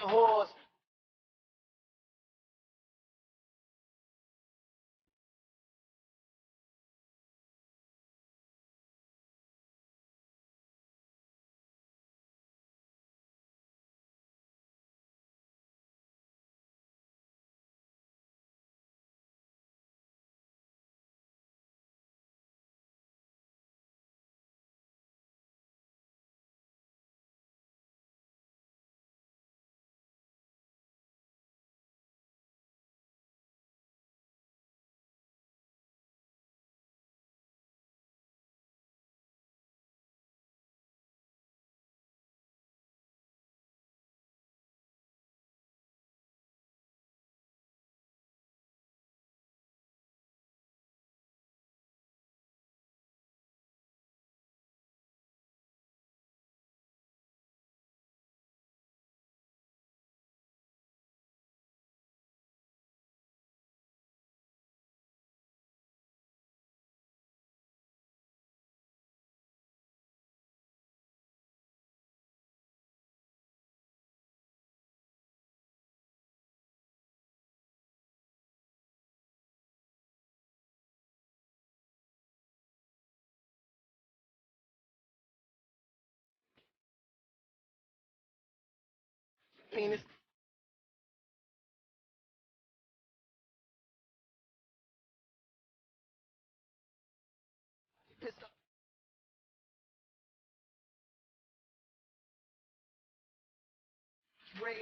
horse. Penis. Pissed off. Rave.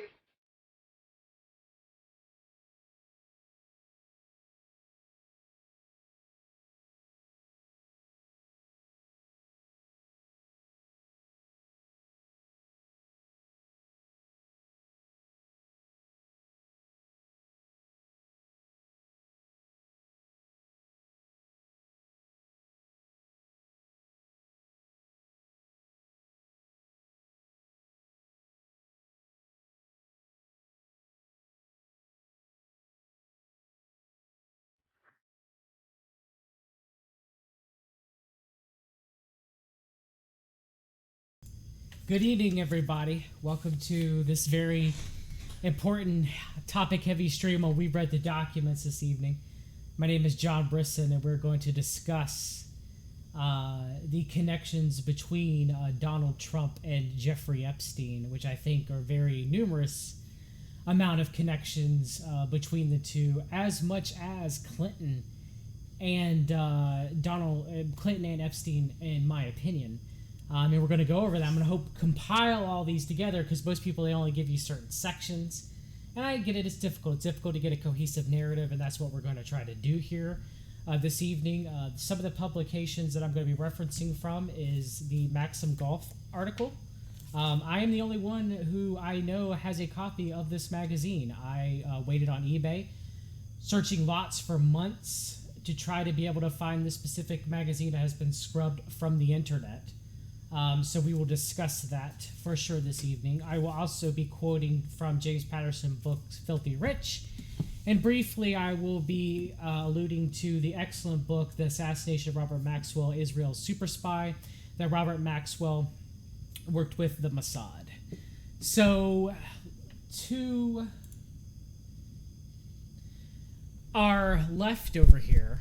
Good evening, everybody. Welcome to this very important topic-heavy stream on We've Read the Documents this evening. My name is John Brisson, and we're going to discuss the connections between Donald Trump and Jeffrey Epstein, which I think are very numerous amount of connections between the two, as much as Clinton and Clinton and Epstein, in my opinion. And we're going to go over that. I'm going to compile all these together because most people, they only give you certain sections. And I get it, it's difficult. It's difficult to get a cohesive narrative, and that's what we're going to try to do here this evening. Some of the publications that I'm going to be referencing from is the Maxim Golf article. I am the only one who I know has a copy of this magazine. I waited on eBay, searching lots for months to try to be able to find this specific magazine that has been scrubbed from the internet. So we will discuss that for sure this evening. I will also be quoting from James Patterson's book, Filthy Rich. And briefly, I will be alluding to the excellent book, The Assassination of Robert Maxwell, Israel's Super Spy, that Robert Maxwell worked with the Mossad. So, to our left over here,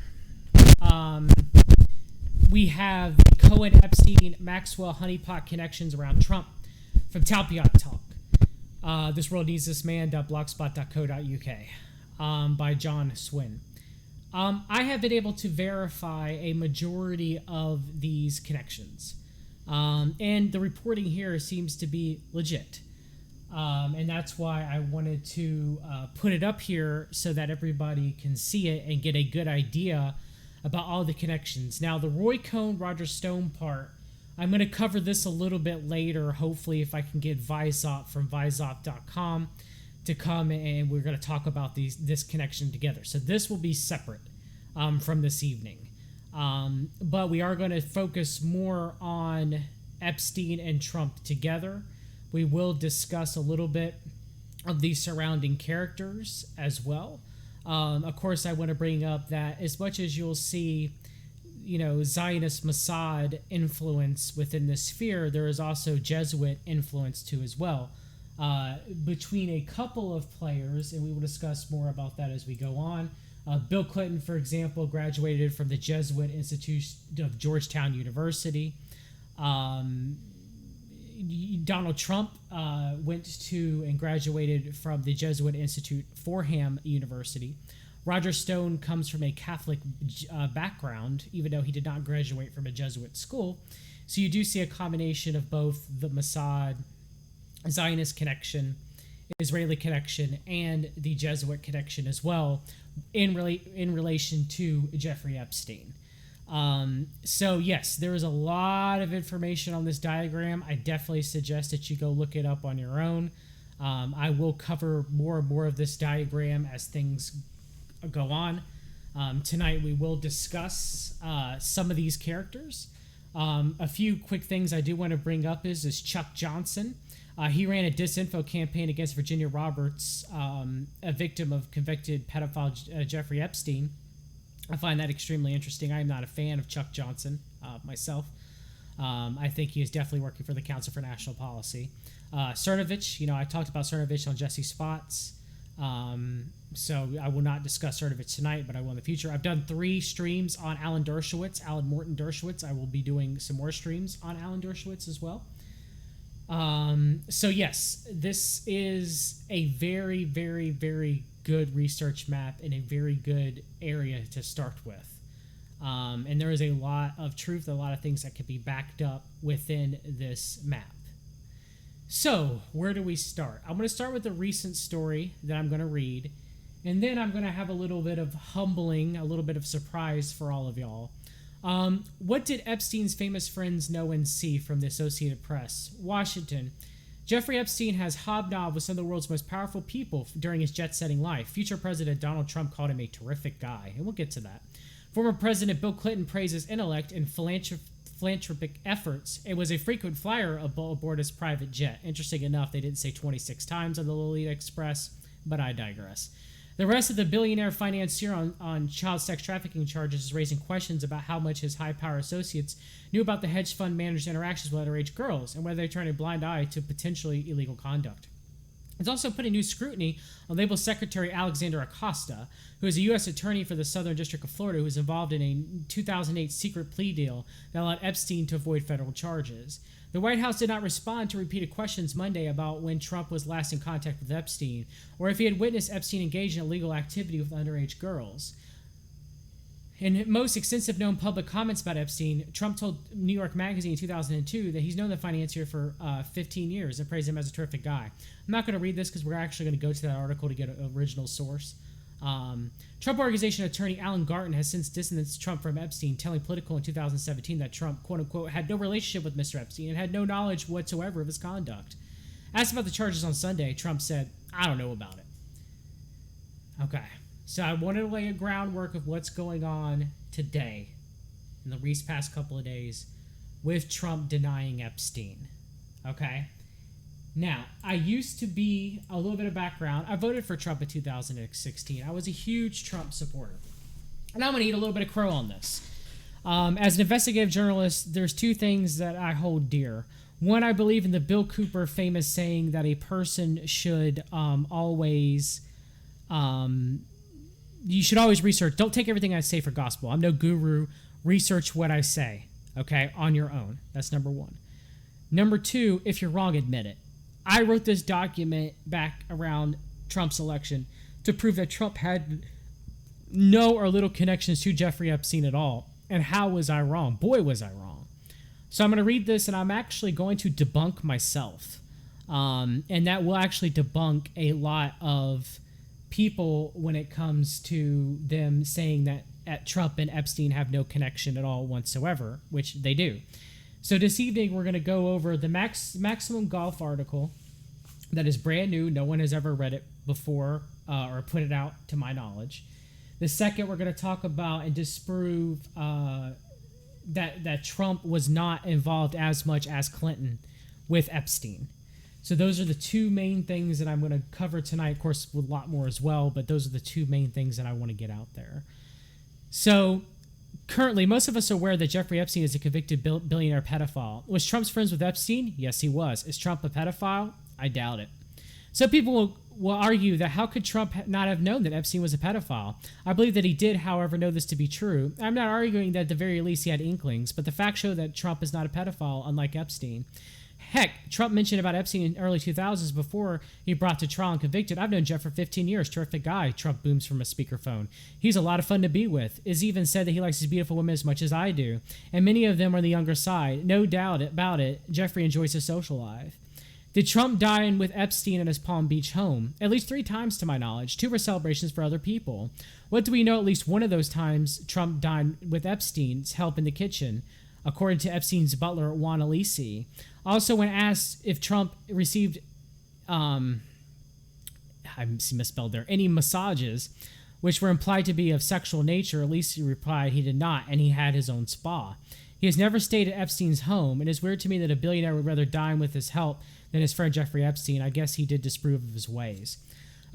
we have the Cohen-Epstein-Maxwell honeypot connections around Trump from Talpiot Talk. This World Needs This Man.blogspot.co.uk by John Swin. I have been able to verify a majority of these connections. And the reporting here seems to be legit. And that's why I wanted to put it up here so that everybody can see it and get a good idea about all the connections. Now, the Roy Cohn, Roger Stone part, I'm going to cover this a little bit later, hopefully, if I can get VISUP from VISUP.com to come, and we're going to talk about this connection together. So this will be separate from this evening. But we are going to focus more on Epstein and Trump together. We will discuss a little bit of the surrounding characters as well. Of course, I want to bring up that as much as you'll see, Zionist Mossad influence within this sphere, there is also Jesuit influence too as well. between a couple of players, and we will discuss more about that as we go on. Bill Clinton, for example, graduated from the Jesuit Institute of Georgetown University. Donald Trump went to and graduated from the Jesuit Institute Fordham University. Roger Stone comes from a Catholic background, even though he did not graduate from a Jesuit school. So you do see a combination of both the Mossad, Zionist connection, Israeli connection, and the Jesuit connection as well in relation to Jeffrey Epstein. So yes, there is a lot of information on this diagram. I definitely suggest that you go look it up on your own. I will cover more and more of this diagram as things go on. Tonight we will discuss some of these characters. A few quick things I do want to bring up is Chuck Johnson. He ran a disinfo campaign against Virginia Roberts, a victim of convicted pedophile Jeffrey Epstein. I find that extremely interesting. I am not a fan of Chuck Johnson myself. I think he is definitely working for the Council for National Policy. Cernovich, I talked about Cernovich on Jesse Spots. So I will not discuss Cernovich tonight, but I will in the future. I've done 3 streams on Alan Morton Dershowitz. I will be doing some more streams on Alan Dershowitz as well. So yes, this is a very, very, very good research map and a very good area to start with. And there is a lot of truth, a lot of things that can be backed up within this map. So where do we start? I'm going to start with a recent story that I'm going to read, and then I'm going to have a little bit of humbling, a little bit of surprise for all of y'all. What did Epstein's famous friends know and see from the Associated Press? Washington. Jeffrey Epstein has hobnobbed with some of the world's most powerful people during his jet-setting life. Future President Donald Trump called him a terrific guy, and we'll get to that. Former President Bill Clinton praised his intellect and philanthropic efforts. It was a frequent flyer aboard his private jet. Interesting enough, they didn't say 26 times on the Lolita Express, but I digress. The rest of the billionaire financier on child sex trafficking charges is raising questions about how much his high-power associates knew about the hedge fund manager's interactions with underage girls and whether they turned a blind eye to potentially illegal conduct. It's also putting new scrutiny on Label Secretary Alexander Acosta, who is a U.S. attorney for the Southern District of Florida who was involved in a 2008 secret plea deal that allowed Epstein to avoid federal charges. The White House did not respond to repeated questions Monday about when Trump was last in contact with Epstein, or if he had witnessed Epstein engage in illegal activity with underage girls. In most extensive known public comments about Epstein, Trump told New York Magazine in 2002 that he's known the financier for 15 years and praised him as a terrific guy. I'm not going to read this because we're actually going to go to that article to get an original source. Trump Organization attorney Alan Garten has since distanced Trump from Epstein, telling Politico in 2017 that Trump, quote-unquote, had no relationship with Mr. Epstein and had no knowledge whatsoever of his conduct. Asked about the charges on Sunday, Trump said, "I don't know about it." Okay, so I wanted to lay a groundwork of what's going on today in the past couple of days with Trump denying Epstein. Okay? Now, I used to be a little bit of background. I voted for Trump in 2016. I was a huge Trump supporter. And I'm going to eat a little bit of crow on this. As an investigative journalist, there's 2 things that I hold dear. One, I believe in the Bill Cooper famous saying that a person should always... you should always research. Don't take everything I say for gospel. I'm no guru. Research what I say, okay, on your own. That's number 1. Number 2, if you're wrong, admit it. I wrote this document back around Trump's election to prove that Trump had no or little connections to Jeffrey Epstein at all. And how was I wrong? Boy, was I wrong. So I'm going to read this, and I'm actually going to debunk myself. And that will actually debunk a lot of people when it comes to them saying that Trump and Epstein have no connection at all whatsoever, which they do. So this evening, we're going to go over the Maximum Golf article that is brand new. No one has ever read it before or put it out to my knowledge. The second, we're going to talk about and disprove that Trump was not involved as much as Clinton with Epstein. So those are the 2 main things that I'm going to cover tonight. Of course, with a lot more as well, but those are the 2 main things that I want to get out there. So... currently, most of us are aware that Jeffrey Epstein is a convicted billionaire pedophile. Was Trump's friends with Epstein? Yes, he was. Is Trump a pedophile? I doubt it. Some people will argue that how could Trump not have known that Epstein was a pedophile? I believe that he did, however, know this to be true. I'm not arguing that at the very least he had inklings, but the facts show that Trump is not a pedophile, unlike Epstein. Heck, Trump mentioned about Epstein in early 2000s before he brought to trial and convicted. I've known Jeff for 15 years. Terrific guy, Trump booms from a speakerphone. He's a lot of fun to be with. Is even said that he likes his beautiful women as much as I do. And many of them are on the younger side. No doubt about it, Jeffrey enjoys his social life. Did Trump dine with Epstein at his Palm Beach home? At least 3 times to my knowledge. 2 were celebrations for other people. What do we know at least one of those times Trump dined with Epstein's help in the kitchen? According to Epstein's butler, Juan Alisi. Also, when asked if Trump received, I misspelled there, any massages, which were implied to be of sexual nature, Alisi replied he did not, and he had his own spa. He has never stayed at Epstein's home. It is weird to me that a billionaire would rather dine with his help than his friend Jeffrey Epstein. I guess he did disapprove of his ways.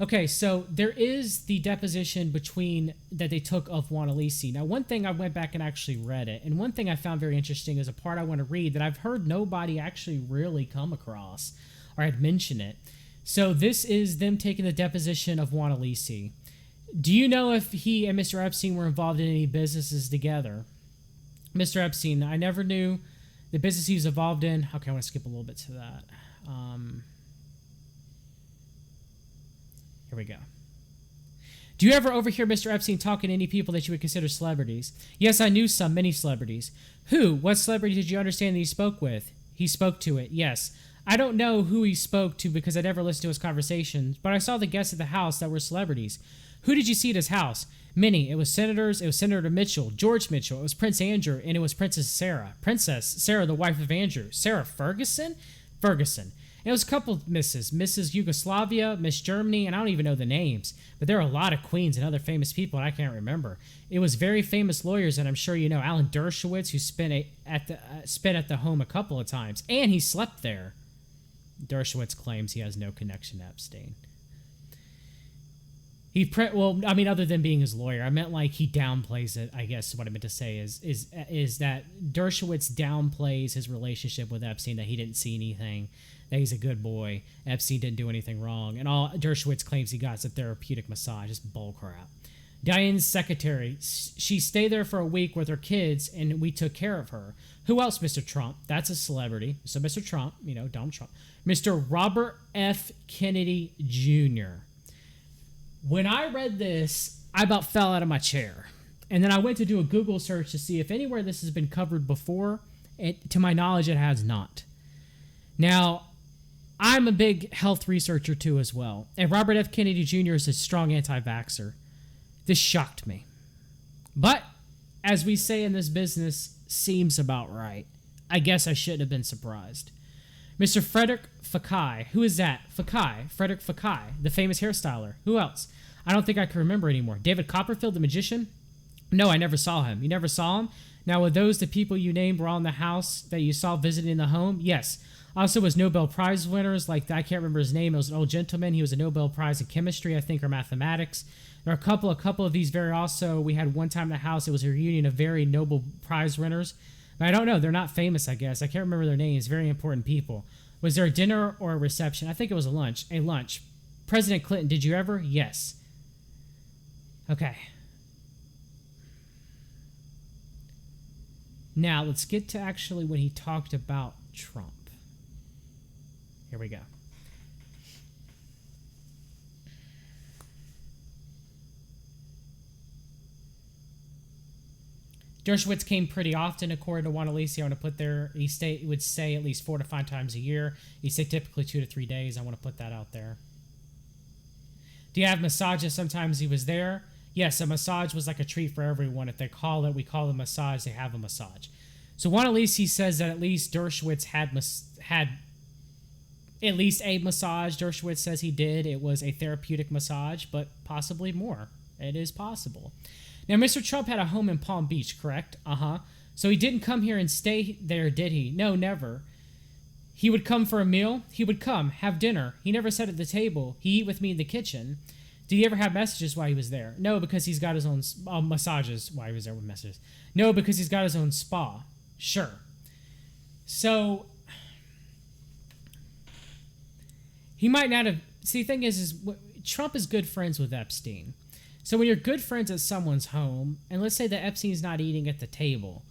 Okay, so there is the deposition that they took of Juan Alisi. Now, one thing I went back and actually read it, and one thing I found very interesting is a part I want to read that I've heard nobody actually really come across or had mentioned it. So this is them taking the deposition of Juan Alisi. Do you know if he and Mr. Epstein were involved in any businesses together? Mr. Epstein, I never knew the business he was involved in. Okay, I want to skip a little bit to that. Here we go. Do you ever overhear Mr. Epstein talking to any people that you would consider celebrities? Yes, I knew many celebrities. Who? What celebrity did you understand that he spoke with? He spoke to it, yes. I don't know who he spoke to because I never listened to his conversations, but I saw the guests at the house that were celebrities. Who did you see at his house? Many. It was senators. It was Senator Mitchell, George Mitchell. It was Prince Andrew, and it was Princess Sarah, the wife of Andrew. Sarah Ferguson? Ferguson. And it was a couple of Mrs. Yugoslavia, Miss Germany, and I don't even know the names, but there are a lot of queens and other famous people, and I can't remember. It was very famous lawyers, and I'm sure you know Alan Dershowitz, who spent at the home a couple of times, and he slept there. Dershowitz claims he has no connection to Epstein. Other than being his lawyer, I meant like he downplays it. I guess what I meant to say is that Dershowitz downplays his relationship with Epstein, that he didn't see anything, that he's a good boy, Epstein didn't do anything wrong, and all Dershowitz claims he got is a therapeutic massage. Just bullcrap. Diane's secretary, she stayed there for a week with her kids, and we took care of her. Who else, Mr. Trump? That's a celebrity. So Mr. Trump, Donald Trump. Mr. Robert F. Kennedy Jr. When I read this, I about fell out of my chair. And then I went to do a Google search to see if anywhere this has been covered before. To my knowledge, it has not. Now, I'm a big health researcher too as well. And Robert F. Kennedy Jr. is a strong anti-vaxxer. This shocked me. But, as we say in this business, seems about right. I guess I shouldn't have been surprised. Mr. Frederick Fekkai. Who is that? Fekkai. Frederick Fekkai, the famous hairstyler. Who else? I don't think I can remember anymore. David Copperfield, the magician? No, I never saw him. You never saw him? Now, were those the people you named were all in the house that you saw visiting the home? Yes. Also was Nobel Prize winners, I can't remember his name. It was an old gentleman. He was a Nobel Prize in chemistry, I think, or mathematics. There are a couple of these we had one time in the house, it was a reunion of very Nobel Prize winners. But I don't know. They're not famous, I guess. I can't remember their names. Very important people. Was there a dinner or a reception? I think it was a lunch. A lunch. President Clinton, did you ever? Yes. Okay. Now, let's get to actually when he talked about Trump. Here we go. Dershowitz came pretty often, according to Juan Alisi. I want to put there, he would stay at least 4 to 5 times a year. He'd stay typically 2 to 3 days. I want to put that out there. Do you have massages? Sometimes he was there. Yes, a massage was like a treat for everyone. If they call it, we call it a massage, they have a massage. So Juan Alisi says that at least Dershowitz had at least a massage. Dershowitz says he did. It was a therapeutic massage, but possibly more. It is possible. Now, Mr. Trump had a home in Palm Beach, correct? Uh-huh. So he didn't come here and stay there, did he? No, never. He would come for a meal. He would come, have dinner. He never sat at the table. He eat with me in the kitchen. Did he ever have messages while he was there? No, because he's got his own massages while he was there with messages. No, because he's got his own spa. Sure. So, he might not have see, the thing is Trump is good friends with Epstein. So when you're good friends at someone's home, and let's say that Epstein's not eating at the table,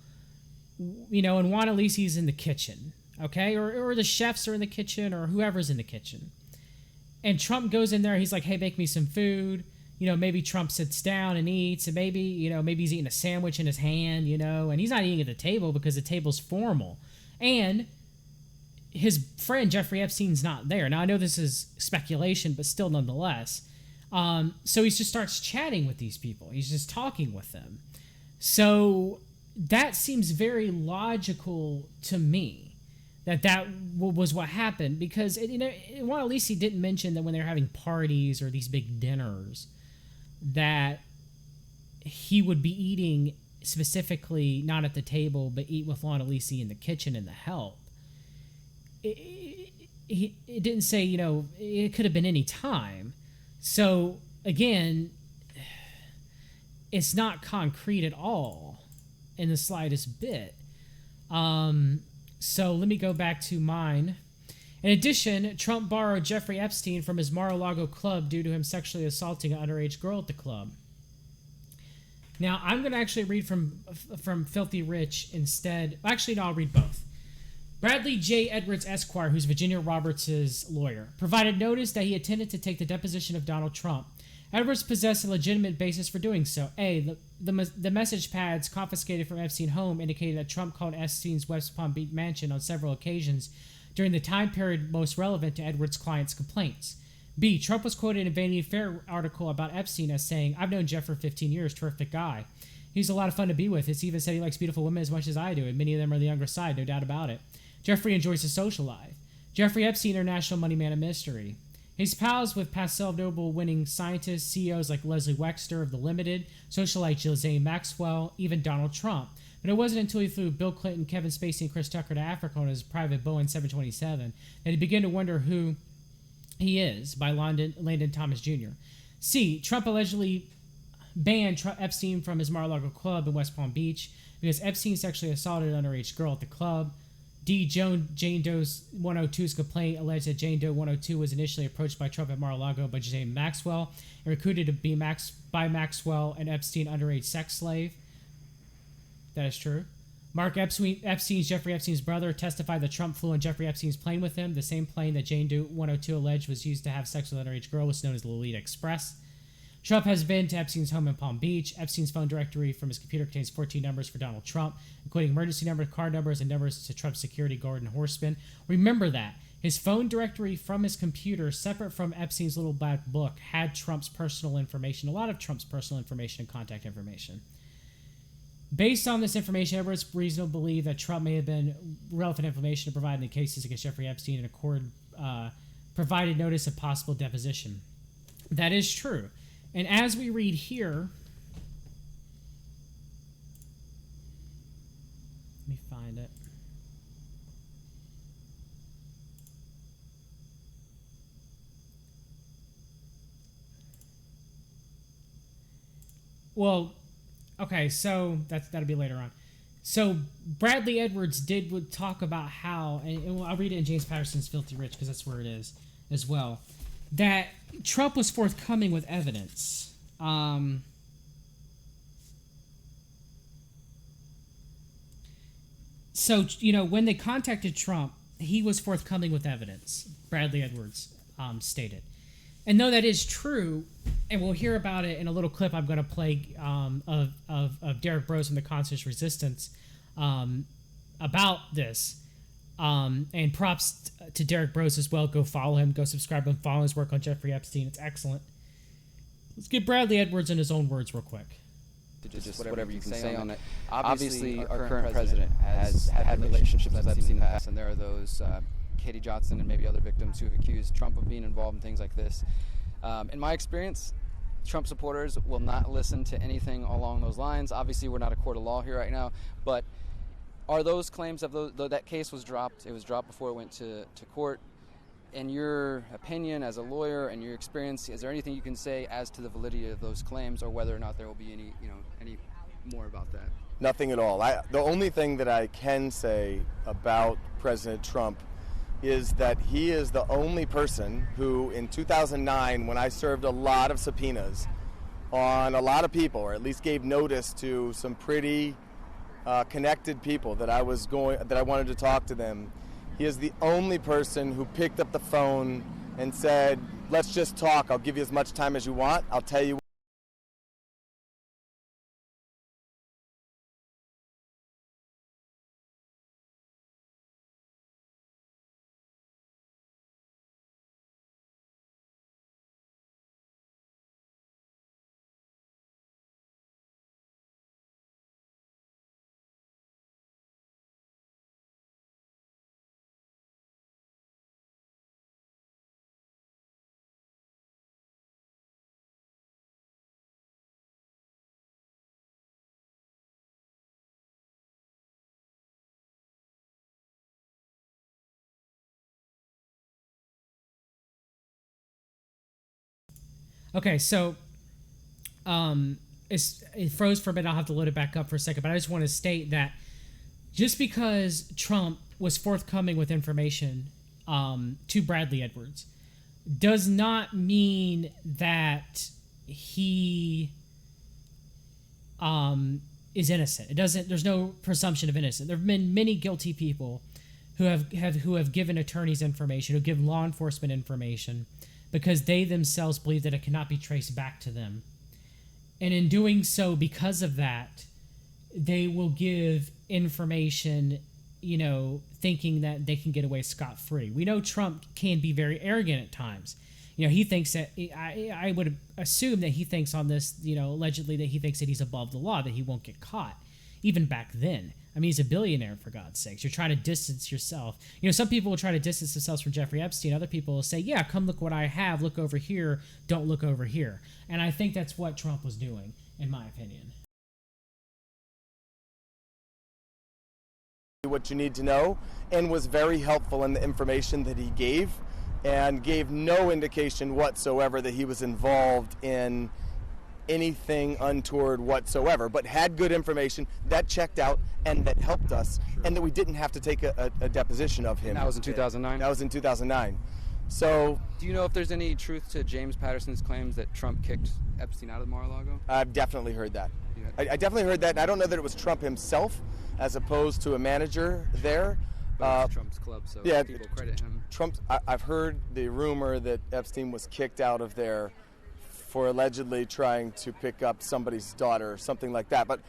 and Juan Alisi's in the kitchen, okay? Or the chefs are in the kitchen, or whoever's in the kitchen. And Trump goes in there, he's like, hey, make me some food. Maybe Trump sits down and eats, and maybe he's eating a sandwich in his hand, and he's not eating at the table because the table's formal. And his friend Jeffrey Epstein's not there. Now, I know this is speculation, but still nonetheless. So he just starts chatting with these people. He's just talking with them. So that seems very logical to me that was what happened, because Juan Alisi didn't mention that when they were having parties or these big dinners that he would be eating specifically not at the table, but eat with Juan Alisi in the kitchen and the help. It didn't say, it could have been any time. So, again, it's not concrete at all in the slightest bit. So let me go back to mine. In addition, Trump borrowed Jeffrey Epstein from his Mar-a-Lago club due to him sexually assaulting an underage girl at the club. Now, I'm going to actually read from Filthy Rich instead. Actually, no, I'll read both. Bradley J. Edwards, Esquire, who's Virginia Roberts' lawyer, provided notice that he intended to take the deposition of Donald Trump. Edwards possessed a legitimate basis for doing so. A, the message pads confiscated from Epstein's home indicated that Trump called Epstein's West Palm Beach mansion on several occasions during the time period most relevant to Edwards' client's complaints. B, Trump was quoted in a Vanity Fair article about Epstein as saying, "I've known Jeff for 15 years, terrific guy. He's a lot of fun to be with. It's even said he likes beautiful women as much as I do, and many of them are the younger side, no doubt about it. Jeffrey enjoys his social life. Jeffrey Epstein, international money man of mystery. He's pals with past Nobel-winning scientists, CEOs like Leslie Wexner of The Limited, socialite Ghislaine Maxwell, even Donald Trump. But it wasn't until he flew Bill Clinton, Kevin Spacey, and Chris Tucker to Africa on his private Boeing 727 that he began to wonder who he is by Landon Thomas Jr. C, Trump allegedly banned Epstein from his Mar-a-Lago club in West Palm Beach because Epstein sexually assaulted an underage girl at the club. D, Jane Doe's 102's complaint alleged that Jane Doe 102 was initially approached by Trump at Mar-a-Lago by Ghislaine Maxwell and recruited to be by Maxwell, an Epstein underage sex slave. That is true. Mark Epstein's Jeffrey Epstein's brother testified that Trump flew on Jeffrey Epstein's plane with him. The same plane that Jane Doe 102 alleged was used to have sex with an underage girl was known as the Lolita Express. Trump has been to Epstein's home in Palm Beach. Epstein's phone directory from his computer contains 14 numbers for Donald Trump, including emergency numbers, car numbers, and numbers to Trump's security guard and horseman. Remember that. His phone directory from his computer, separate from Epstein's little black book, had Trump's personal information, a lot of Trump's personal information and contact information. Based on this information, Edwards reasonably believed that Trump may have been relevant information to provide in the cases against Jeffrey Epstein and provided notice of possible deposition. That is true. And as we read here, let me find it. Well, okay, so that'll be later on. So Bradley Edwards would talk about how, and I'll read it in James Patterson's Filthy Rich because that's where it is as well, that Trump was forthcoming with evidence. So, when they contacted Trump, he was forthcoming with evidence, Bradley Edwards stated. And though that is true, and we'll hear about it in a little clip I'm going to play of Derek Bros from the Conscious Resistance about this. And props to Derek Bros as well. Go follow him. Go subscribe and follow his work on Jeffrey Epstein. It's excellent. Let's get Bradley Edwards in his own words real quick. Just whatever you can say on it. Obviously, our current president has had relationships with Epstein in the past, and there are those Katie Johnson and maybe other victims who have accused Trump of being involved in things like this. In my experience, Trump supporters will not listen to anything along those lines. Obviously, we're not a court of law here right now, but are those claims that case was dropped? It was dropped before it went to court. In your opinion, as a lawyer and your experience, is there anything you can say as to the validity of those claims, or whether or not there will be any more about that? Nothing at all. The only thing that I can say about President Trump is that he is the only person who, in 2009, when I served a lot of subpoenas on a lot of people, or at least gave notice to some pretty connected people that I wanted to talk to them, he is the only person who picked up the phone and said, "Let's just talk. I'll give you as much time as you want. I'll tell you." Okay, so it froze for a minute. I'll have to load it back up for a second, but I just want to state that just because Trump was forthcoming with information to Bradley Edwards does not mean that he is innocent. It doesn't. There's no presumption of innocence. There have been many guilty people who have given attorneys information, who give law enforcement information, because they themselves believe that it cannot be traced back to them. And in doing so, because of that, they will give information, thinking that they can get away scot-free. We know Trump can be very arrogant at times. He thinks that, I would assume that he thinks on this, allegedly that he thinks that he's above the law, that he won't get caught, even back then. I mean, he's a billionaire, for God's sakes. You're trying to distance yourself. Some people will try to distance themselves from Jeffrey Epstein. Other people will say, yeah, come look what I have. Look over here. Don't look over here. And I think that's what Trump was doing, in my opinion. What you need to know, and was very helpful in the information that he gave, and gave no indication whatsoever that he was involved in anything untoward whatsoever, but had good information that checked out and that helped us, and that we didn't have to take a deposition of him. And that was in 2009? That was in 2009. So, do you know if there's any truth to James Patterson's claims that Trump kicked Epstein out of Mar-a-Lago? I've definitely heard that. Yeah. I definitely heard that. I don't know that it was Trump himself as opposed to a manager there. But it's Trump's club, so yeah, people credit him. I've heard the rumor that Epstein was kicked out of there for allegedly trying to pick up somebody's daughter or something like that. But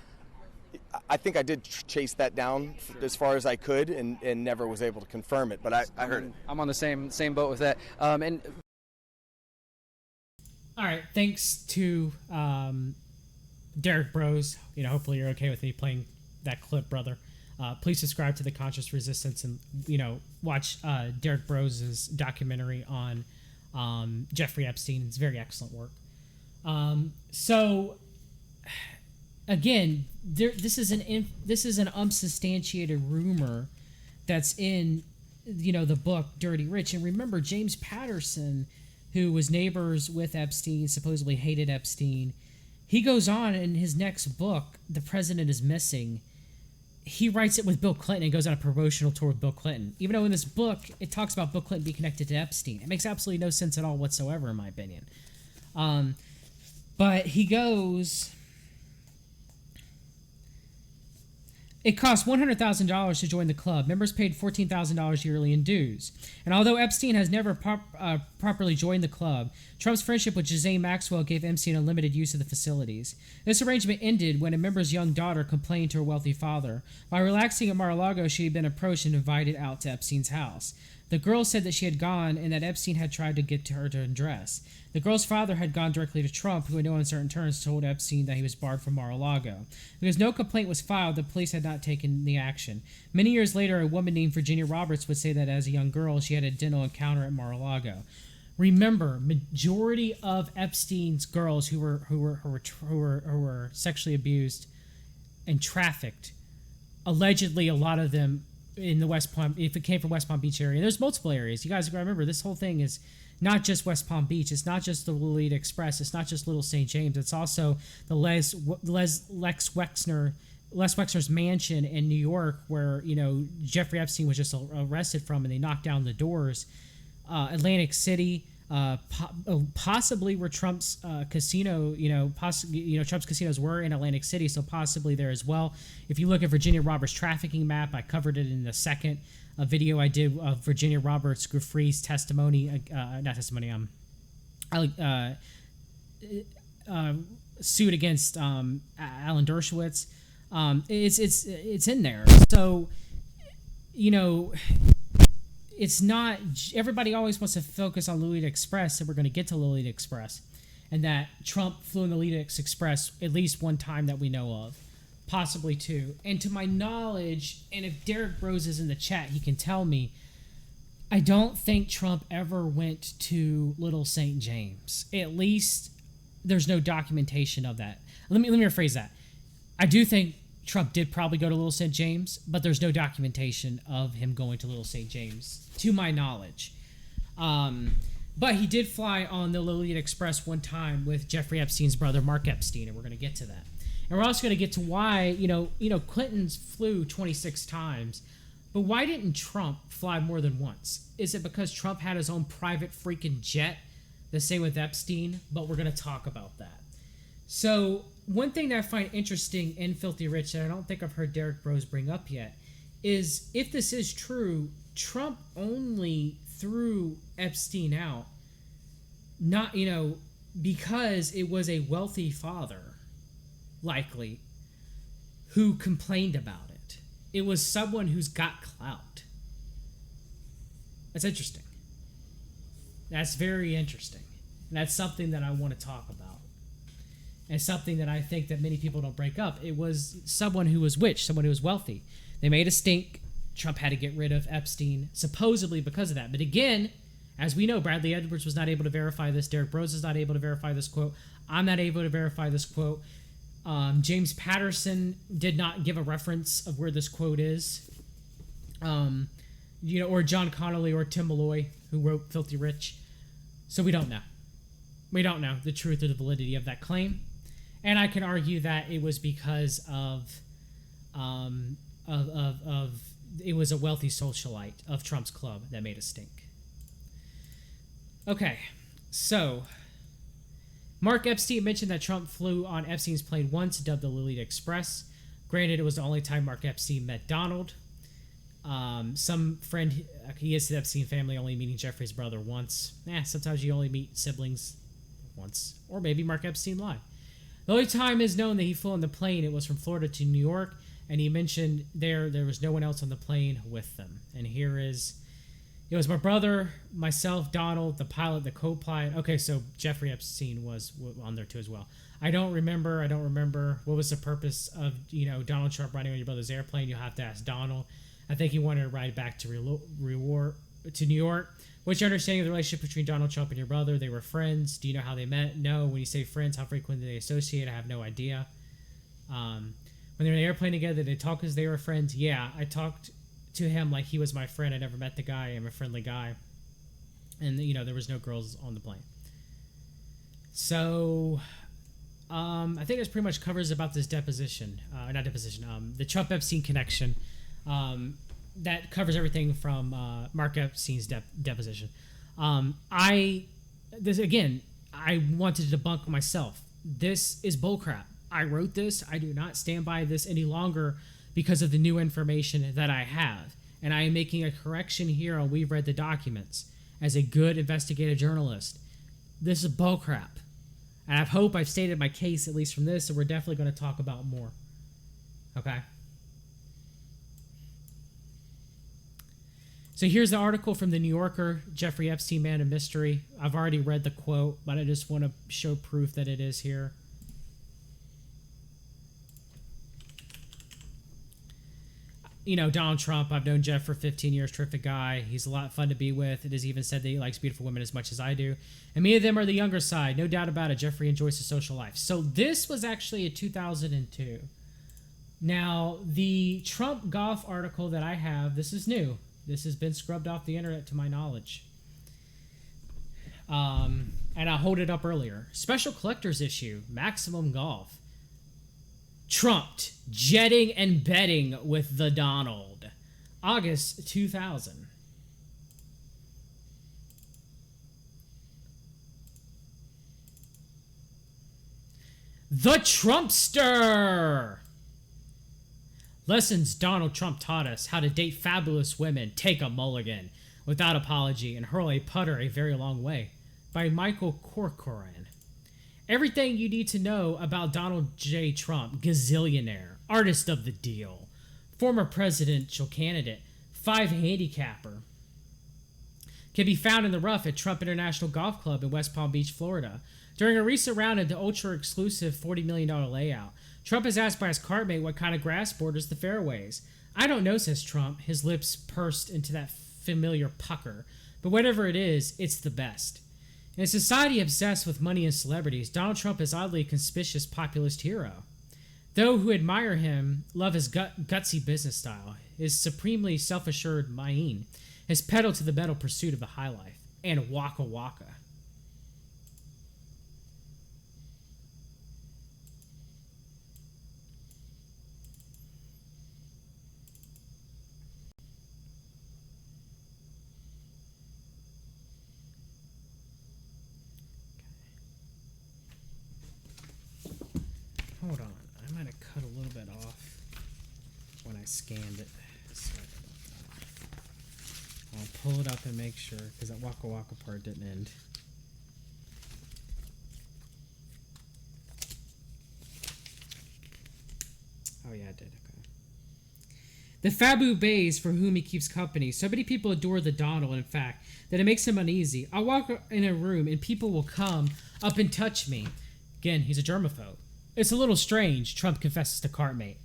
I think I did chase that down as far as I could, and never was able to confirm it. But I heard it. I'm on the same boat with that. And all right, thanks to Derek Bros. Hopefully you're okay with me playing that clip, brother. Please subscribe to the Conscious Resistance and watch Derek Bros' documentary on Jeffrey Epstein. It's very excellent work. So again, this is an unsubstantiated rumor that's in the book Dirty Rich. And remember, James Patterson, who was neighbors with Epstein, supposedly hated Epstein. He goes on in his next book, The President is Missing. He writes it with Bill Clinton and goes on a promotional tour with Bill Clinton. Even though in this book, it talks about Bill Clinton being connected to Epstein. It makes absolutely no sense at all whatsoever, in my opinion. But he goes... It cost $100,000 to join the club. Members paid $14,000 yearly in dues. And although Epstein has never properly joined the club, Trump's friendship with Ghislaine Maxwell gave Epstein unlimited use of the facilities. This arrangement ended when a member's young daughter complained to her wealthy father. While relaxing at Mar-a-Lago, she had been approached and invited out to Epstein's house. The girl said that she had gone and that Epstein had tried to get to her to undress. The girl's father had gone directly to Trump, who in no uncertain terms told Epstein that he was barred from Mar-a-Lago. Because no complaint was filed, the police had not taken the action. Many years later, a woman named Virginia Roberts would say that as a young girl, she had a dental encounter at Mar-a-Lago. Remember, majority of Epstein's girls who were sexually abused and trafficked, allegedly a lot of them in the West Palm, if it came from West Palm Beach area. There's multiple areas. You guys gotta remember, this whole thing is not just West Palm Beach. It's not just the Lolita Express. It's not just Little St. James. It's also the Lex Wexner Les Wexner's mansion in New York, where, you know, Jeffrey Epstein was just arrested from, and they knocked down the doors. Atlantic City, possibly where Trump's casino, Trump's casinos were in Atlantic City, so possibly there as well. If you look at Virginia Roberts' trafficking map, I covered it in the second video I did of Virginia Roberts Giuffre's testimony, suit against Alan Dershowitz. It's in there. So, you know, it's not, everybody always wants to focus on Lolita Express, and we're going to get to Lolita Express, and that Trump flew in the Lolita Express at least one time that we know of, possibly two. And to my knowledge, and if Derek Rose is in the chat, he can tell me, I don't think Trump ever went to Little St. James. At least there's no documentation of that. Let me rephrase that. I do think Trump did probably go to Little St. James, but there's no documentation of him going to Little St. James, to my knowledge. But he did fly on the Lolita Express one time with Jeffrey Epstein's brother, Mark Epstein, and we're going to get to that. And we're also going to get to why, Clinton's flew 26 times, but why didn't Trump fly more than once? Is it because Trump had his own private freaking jet? The same with Epstein, but we're going to talk about that. So, one thing that I find interesting in Filthy Rich that I don't think I've heard Derek Rose bring up yet is, if this is true, Trump only threw Epstein out, not, because it was a wealthy father, likely, who complained about it. It was someone who's got clout. That's interesting. That's very interesting. And that's something that I want to talk about. And something that I think that many people don't break up. It was someone who was rich, someone who was wealthy. They made a stink. Trump had to get rid of Epstein, supposedly because of that. But again, as we know, Bradley Edwards was not able to verify this. Derek Rose is not able to verify this quote. I'm not able to verify this quote. James Patterson did not give a reference of where this quote is. Or John Connolly or Tim Malloy, who wrote Filthy Rich. So we don't know. We don't know the truth or the validity of that claim. And I can argue that it was because of it was a wealthy socialite of Trump's club that made a stink. Okay, so Mark Epstein mentioned that Trump flew on Epstein's plane once, dubbed the Lolita Express. Granted, it was the only time Mark Epstein met Donald. Some friend, he is the Epstein family, only meeting Jeffrey's brother once. Sometimes you only meet siblings once. Or maybe Mark Epstein lied. The only time is known that he flew on the plane, it was from Florida to New York, and he mentioned there was no one else on the plane with them. And here is, it was my brother, myself, Donald, the pilot, the co-pilot. Okay, so Jeffrey Epstein was on there too as well. I don't remember what was the purpose of, Donald Trump riding on your brother's airplane. You'll have to ask Donald. I think he wanted to ride back to New York. What's your understanding of the relationship between Donald Trump and your brother? They were friends. Do you know how they met? No. When you say friends, how frequently do they associate? I have no idea. When they're in the airplane together, did they talk as they were friends? Yeah, I talked to him like he was my friend. I never met the guy. I'm a friendly guy. And, there was no girls on the plane. So, I think this pretty much covers about this deposition. The Trump-Epstein connection. That covers everything from Mark Epstein's deposition. I wanted to debunk myself. This is bullcrap. I wrote this. I do not stand by this any longer because of the new information that I have. And I am making a correction here on We've Read the Documents. As a good investigative journalist, this is bullcrap. And I hope I've stated my case, at least from this, and we're definitely going to talk about more. Okay? So here's the article from the New Yorker, Jeffrey Epstein, Man of Mystery. I've already read the quote, but I just want to show proof that it is here. Donald Trump, I've known Jeff for 15 years, terrific guy. He's a lot of fun to be with. It is even said that he likes beautiful women as much as I do. And many of them are the younger side, no doubt about it. Jeffrey enjoys his social life. So this was actually in 2002. Now, the Trump golf article that I have, this is new. This has been scrubbed off the internet to my knowledge. And I hold it up earlier. Special collector's issue, Maximum Golf. Trumped, jetting and betting with the Donald. August 2000. The Trumpster! Lessons Donald Trump taught us: how to date fabulous women, take a mulligan without apology, and hurl a putter a very long way. By Michael Corcoran. Everything you need to know about Donald J. Trump, gazillionaire, artist of the deal, former presidential candidate, 5 handicapper, can be found in the rough at Trump International Golf Club in West Palm Beach, Florida. During a recent round of the ultra-exclusive $40 million layout, Trump is asked by his cartmate what kind of grass borders the fairways. "I don't know," says Trump, his lips pursed into that familiar pucker, "but whatever it is, it's the best." In a society obsessed with money and celebrities, Donald Trump is oddly a conspicuous populist hero. Those who admire him love his gutsy business style, his supremely self-assured mien, his pedal-to-the-metal pursuit of the high life, and waka waka. Hold on, I might have cut a little bit off when I scanned it. Sorry about that. I'll pull it up and make sure, because that Waka Waka part didn't end. Oh yeah, it did, okay. The Fabu Bays for whom he keeps company. So many people adore the Donald, in fact, that it makes him uneasy. I'll walk in a room and people will come up and touch me. Again, he's a germaphobe. "It's a little strange," Trump confesses to cartmate.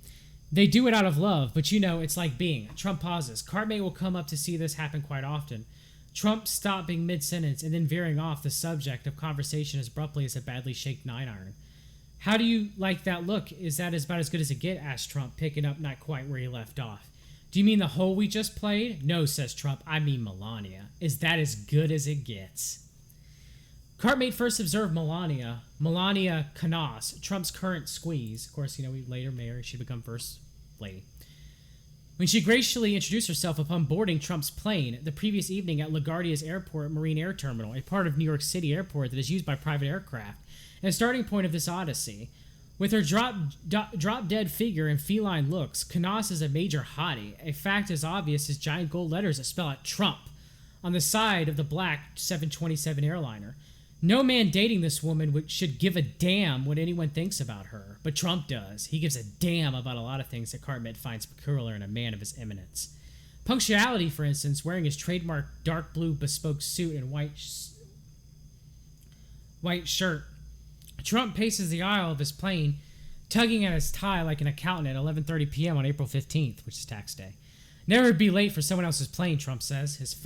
"They do it out of love, but you know, it's like being." Trump pauses. Cartmate will come up to see this happen quite often. Trump stopping mid-sentence and then veering off the subject of conversation as abruptly as a badly shaked 9-iron. "How do you like that look? Is that about as good as it get?" asked Trump, picking up not quite where he left off. "Do you mean the hole we just played?" "No," says Trump. "I mean Melania. Is that as good as it gets?" Cartmate first observed Melania Canas, Trump's current squeeze. Of course, we later married. She become first lady. When she graciously introduced herself upon boarding Trump's plane the previous evening at LaGuardia's Airport Marine Air Terminal, a part of New York City airport that is used by private aircraft, and a starting point of this odyssey. With her drop-dead figure and feline looks, Canas is a major hottie, a fact as obvious as giant gold letters that spell out Trump on the side of the black 727 airliner. No man dating this woman should give a damn what anyone thinks about her, but Trump does. He gives a damn about a lot of things that Cartmate finds peculiar in a man of his eminence. Punctuality, for instance, wearing his trademark dark blue bespoke suit and white shirt. Trump paces the aisle of his plane, tugging at his tie like an accountant at 11:30 p.m. on April 15th, which is tax day. "Never be late for someone else's plane," Trump says, his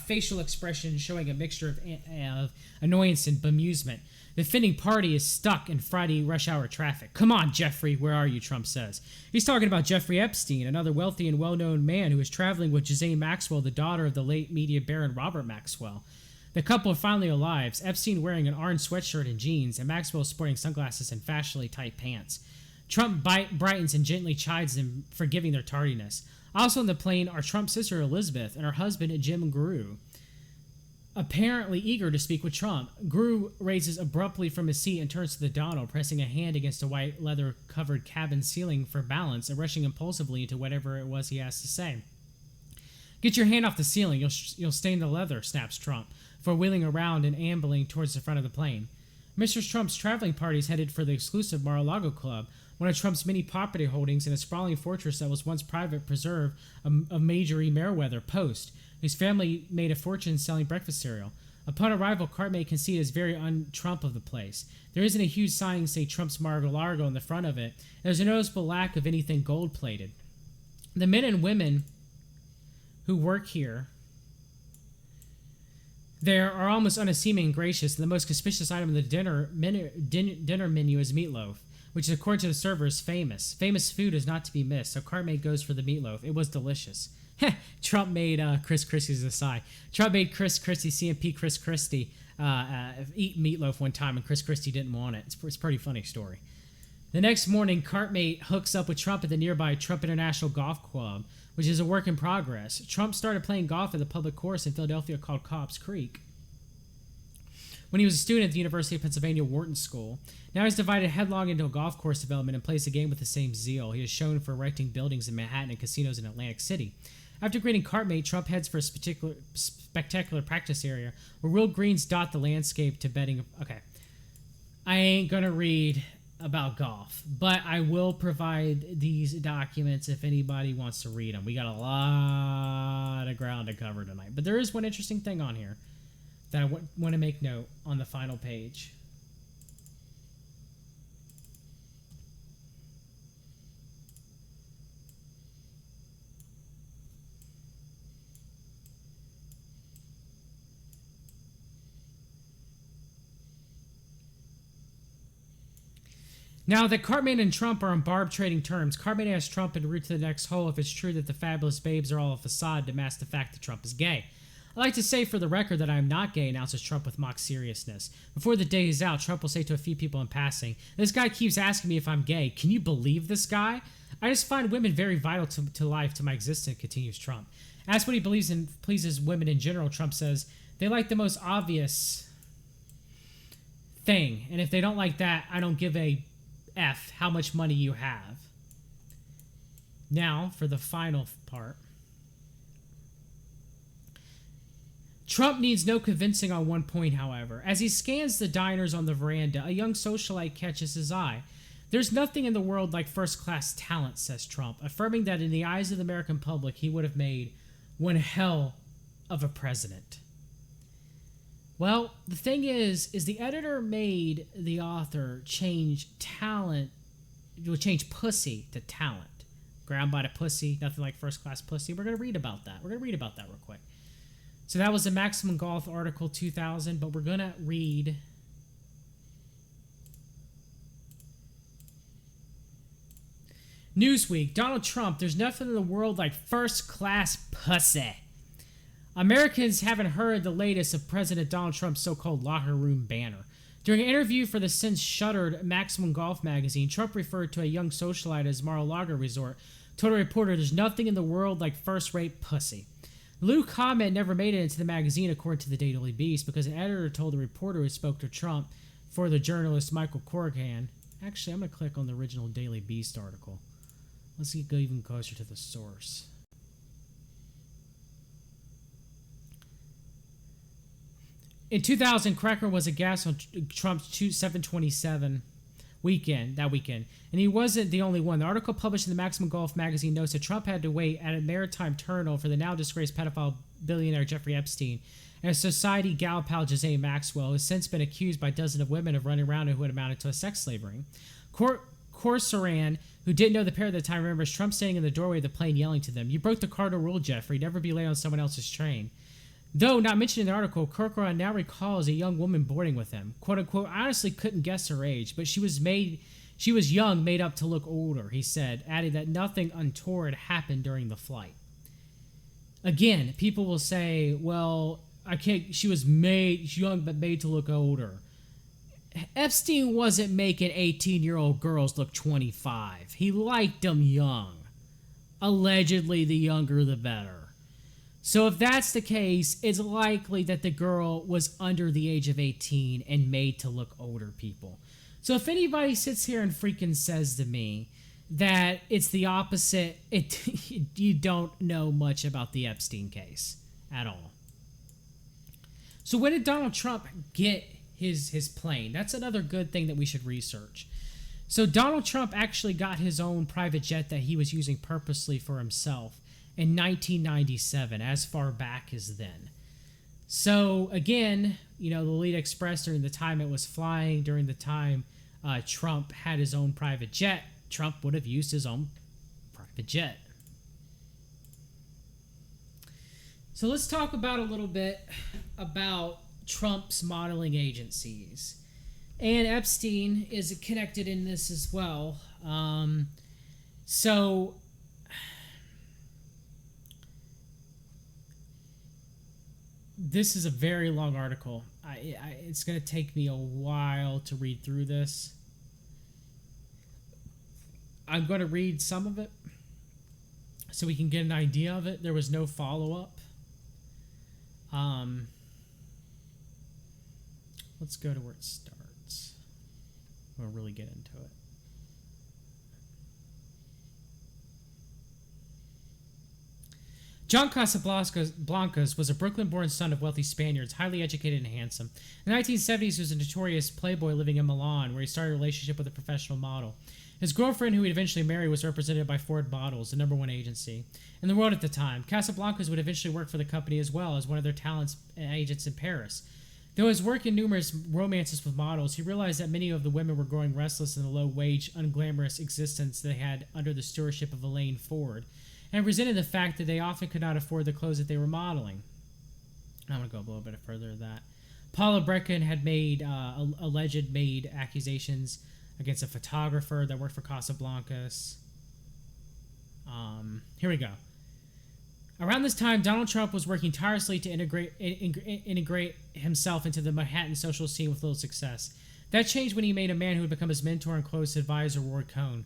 facial expression showing a mixture of annoyance and bemusement. The offending party is stuck in Friday rush hour traffic. "Come on, Jeffrey, where are you?" Trump says. He's talking about Jeffrey Epstein, another wealthy and well-known man who was traveling with Ghislaine Maxwell, the daughter of the late media baron Robert Maxwell. The couple are finally alive, Epstein wearing an orange sweatshirt and jeans, and Maxwell sporting sunglasses and fashionably tight pants. Trump brightens and gently chides them for giving their tardiness. Also on the plane are Trump's sister Elizabeth and her husband Jim Grew. Apparently eager to speak with Trump, Grew raises abruptly from his seat and turns to the Donald, pressing a hand against a white leather-covered cabin ceiling for balance and rushing impulsively into whatever it was he has to say. "Get your hand off the ceiling, you'll stain the leather," snaps Trump, before wheeling around and ambling towards the front of the plane. Mr. Trump's traveling party is headed for the exclusive Mar-a-Lago Club, one of Trump's many property holdings in a sprawling fortress that was once private preserve of Majorie Merriweather Post, whose family made a fortune selling breakfast cereal. Upon arrival, Cartmate can see it is very un-Trump of the place. There isn't a huge sign say Trump's Mar-a-Lago on the front of it. There's a noticeable lack of anything gold-plated. The men and women who work here there are almost unassuming and gracious, and the most conspicuous item in the dinner menu is meatloaf, which, according to the server, is famous. Famous food is not to be missed, so Cartmate goes for the meatloaf. It was delicious. Trump made Chris Christie's aside. Trump made Chris Christie, CMP Chris Christie, eat meatloaf one time, and Chris Christie didn't want it. It's a pretty funny story. The next morning, Cartmate hooks up with Trump at the nearby Trump International Golf Club, which is a work in progress. Trump started playing golf at the public course in Philadelphia called Cobb's Creek when he was a student at the University of Pennsylvania Wharton School. Now he's divided headlong into a golf course development and plays the game with the same zeal he is shown for erecting buildings in Manhattan and casinos in Atlantic City. After greeting Cartmate, Trump heads for a spectacular practice area where real greens dot the landscape to bedding. Okay, I ain't gonna read about golf, but I will provide these documents if anybody wants to read them. We got a lot of ground to cover tonight, but there is one interesting thing on here that I want to make note on the final page. Now that Cartmate and Trump are on barbed trading terms, Cartmate asks Trump en route to the next hole if it's true that the fabulous babes are all a facade to mask the fact that Trump is gay. I like to say for the record that I am not gay, announces Trump with mock seriousness. Before the day is out, Trump will say to a few people in passing, "This guy keeps asking me if I'm gay. Can you believe this guy? I just find women very vital to life, to my existence," continues Trump. Asked what he believes in pleases women in general, Trump says, "They like the most obvious thing, and if they don't like that, I don't give a F how much money you have." Now, for the final part. Trump needs no convincing on one point, however. As he scans the diners on the veranda, a young socialite catches his eye. "There's nothing in the world like first-class talent," says Trump, affirming that in the eyes of the American public, he would have made one hell of a president. Well, the thing is the editor made the author change talent, change pussy to talent. Ground by the pussy, nothing like first-class pussy. We're going to read about that. We're going to read about that real quick. So that was the Maximum Golf article 2000, but we're going to read Newsweek. Donald Trump, "There's nothing in the world like first-class pussy." Americans haven't heard the latest of President Donald Trump's so-called locker room banner. During an interview for the since-shuttered Maximum Golf magazine, Trump referred to a young socialite as Mar-a-Lago resort, told a reporter, "There's nothing in the world like first-rate pussy." Lou comment never made it into the magazine, according to the Daily Beast, because an editor told the reporter who spoke to Trump for the journalist Michael Corcoran. Actually, I'm going to click on the original Daily Beast article. Let's go even closer to the source. In 2000, Corcoran was a guest on Trump's 727 weekend, and he wasn't the only one. The article published in the Maximum Golf magazine notes that Trump had to wait at a maritime terminal for the now disgraced pedophile billionaire Jeffrey Epstein and his society gal pal Ghislaine Maxwell, who has since been accused by dozens of women of running around who had amounted to a sex slavery. Corcoran, who didn't know the pair at the time, remembers Trump standing in the doorway of the plane yelling to them, "You broke the cardinal rule, Jeffrey. Never be late on someone else's train." Though not mentioned in the article, Corcoran now recalls a young woman boarding with him. "Quote unquote, I honestly couldn't guess her age, but she was young, made up to look older," he said, adding that nothing untoward happened during the flight. Again, people will say, "Well, she was young but made to look older." Epstein wasn't making 18-year-old girls look 25. He liked them young. Allegedly, the younger the better. So if that's the case, it's likely that the girl was under the age of 18 and made to look older people. So if anybody sits here and freaking says to me that it's the opposite, you don't know much about the Epstein case at all. So when did Donald Trump get his plane? That's another good thing that we should research. So Donald Trump actually got his own private jet that he was using purposely for himself in 1997, as far back as then. So again, the Lead Express, during the time it was flying, during the time Trump had his own private jet, Trump would have used his own private jet. So let's talk about a little bit about Trump's modeling agencies. And Epstein is connected in this as well. This is a very long article. It's going to take me a while to read through this. I'm going to read some of it so we can get an idea of it. There was no follow-up. Let's go to where it starts. We'll really get into it. John Casablancas was a Brooklyn-born son of wealthy Spaniards, highly educated and handsome. In the 1970s, he was a notorious playboy living in Milan, where he started a relationship with a professional model. His girlfriend, who he'd eventually marry, was represented by Ford Models, the #1 agency in the world at the time. Casablancas would eventually work for the company as well as one of their talent agents in Paris. Though his work in numerous romances with models, he realized that many of the women were growing restless in the low-wage, unglamorous existence they had under the stewardship of Elaine Ford, and resented the fact that they often could not afford the clothes that they were modeling. I'm going to go a little bit further than that. Paula Brecken had made alleged accusations against a photographer that worked for Casablancas. Here we go. Around this time, Donald Trump was working tirelessly to integrate himself into the Manhattan social scene with little success. That changed when he made a man who would become his mentor and close advisor, Ward Cohn.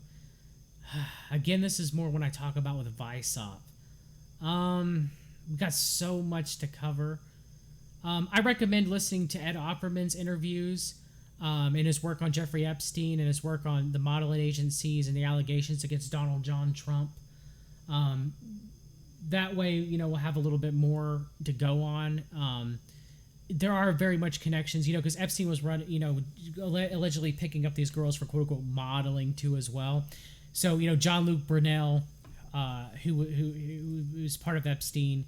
Again, this is more when I talk about with VISUP. We've got so much to cover. I recommend listening to Ed Opperman's interviews and his work on Jeffrey Epstein and his work on the modeling agencies and the allegations against Donald John Trump. That way, we'll have a little bit more to go on. There are very much connections, because Epstein was allegedly picking up these girls for quote unquote modeling too as well. So, John-Luc Brunel, who's part of Epstein,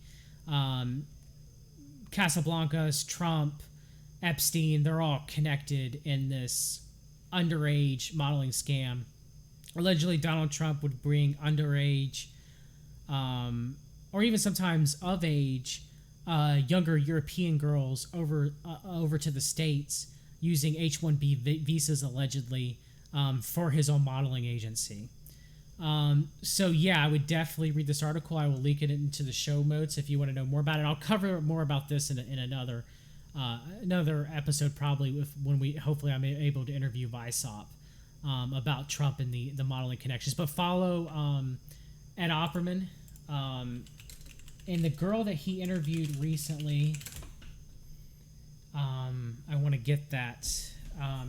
Casablancas, Trump, Epstein, they're all connected in this underage modeling scam. Allegedly, Donald Trump would bring underage, or even sometimes of age, younger European girls over to the States using H-1B visas allegedly for his own modeling agency. So yeah, I would definitely read this article. I will link it into the show notes if you want to know more about it. I'll cover more about this in another episode probably when I'm able to interview VISUP about Trump and the modeling connections. But follow Ed Opperman and the girl that he interviewed recently. I want to get that.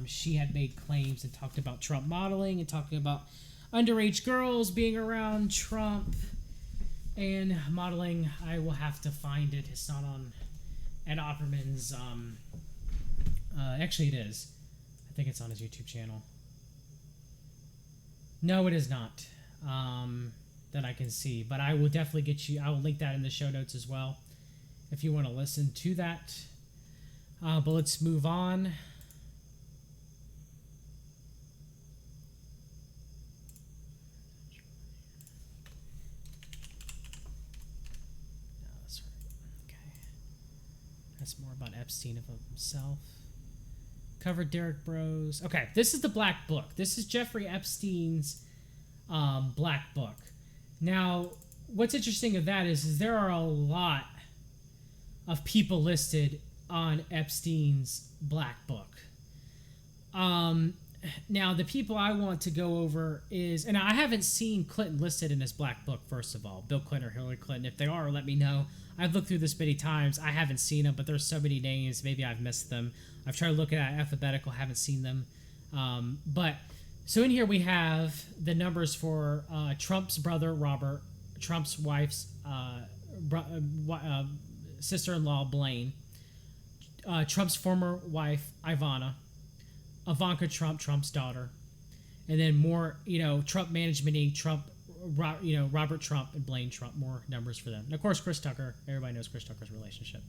She had made claims and talked about Trump modeling and talking about underage girls being around Trump and modeling. I will have to find it. It's not on Ed Opperman's. Actually, it is. I think it's on his YouTube channel. No, it is not. That I can see, but I will definitely get you. I will link that in the show notes as well, if you want to listen to that. But let's move on. No, that's right. Okay. That's more about Epstein of himself. Covered Derek Bros. Okay, this is the Black Book. This is Jeffrey Epstein's Black Book. Now, what's interesting of that is there are a lot of people listed on Epstein's Black Book. Now, the people I want to go over is, and I haven't seen Clinton listed in his Black Book, first of all, Bill Clinton or Hillary Clinton. If they are, let me know. I've looked through this many times. I haven't seen them, but there's so many names. Maybe I've missed them. I've tried to look at alphabetical, haven't seen them. So in here we have the numbers for Trump's brother, Robert, Trump's wife's sister-in-law, Blaine, Trump's former wife, Ivana, Ivanka Trump, Trump's daughter, and then more, Trump Management Inc., Trump, Robert Trump and Blaine Trump, more numbers for them. And of course, Chris Tucker. Everybody knows Chris Tucker's relationship.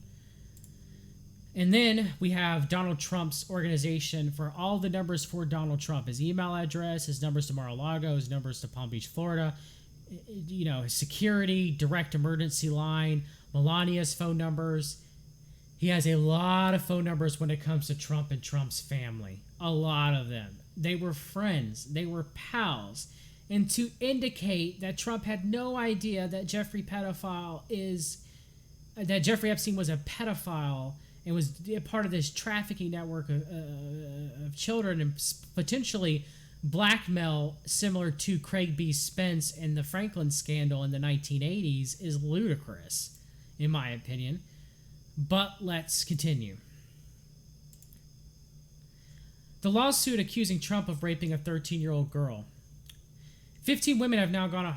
And then we have Donald Trump's organization for all the numbers for Donald Trump. His email address, his numbers to Mar-a-Lago, his numbers to Palm Beach, Florida, his security, direct emergency line, Melania's phone numbers. He has a lot of phone numbers when it comes to Trump and Trump's family. A lot of them. They were friends. They were pals. And to indicate that Trump had no idea that Jeffrey Epstein was a pedophile and was a part of this trafficking network of children and potentially blackmail similar to Craig B. Spence and the Franklin scandal in the 1980s is ludicrous, in my opinion. But let's continue. The lawsuit accusing Trump of raping a 13-year-old girl. 15 women have now gone on...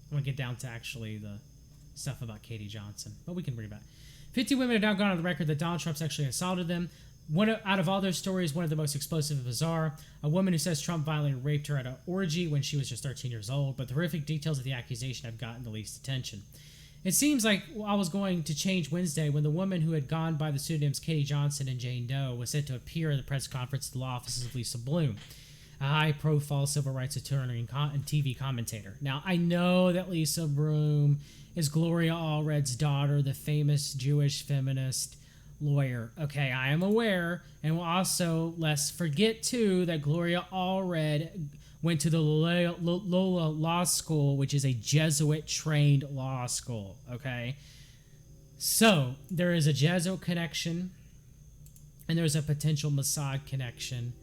I'm going to get down to actually the stuff about Katie Johnson, but we can read about it. 15 women have now gone on the record that Donald Trump sexually assaulted them. Out of all their stories, one of the most explosive and bizarre. A woman who says Trump violently raped her at an orgy when she was just 13 years old, but the horrific details of the accusation have gotten the least attention. It seems like I was going to change Wednesday when the woman who had gone by the pseudonyms Katie Johnson and Jane Doe was set to appear at the press conference at the law offices of Lisa Bloom, a high-profile civil rights attorney and TV commentator. Now, I know that Lisa Bloom is Gloria Allred's daughter, the famous Jewish feminist lawyer. Okay, I am aware, and we'll also, let's forget, too, that Gloria Allred went to the Loyola Law School, which is a Jesuit-trained law school, okay? So, there is a Jesuit connection, and there's a potential Mossad connection,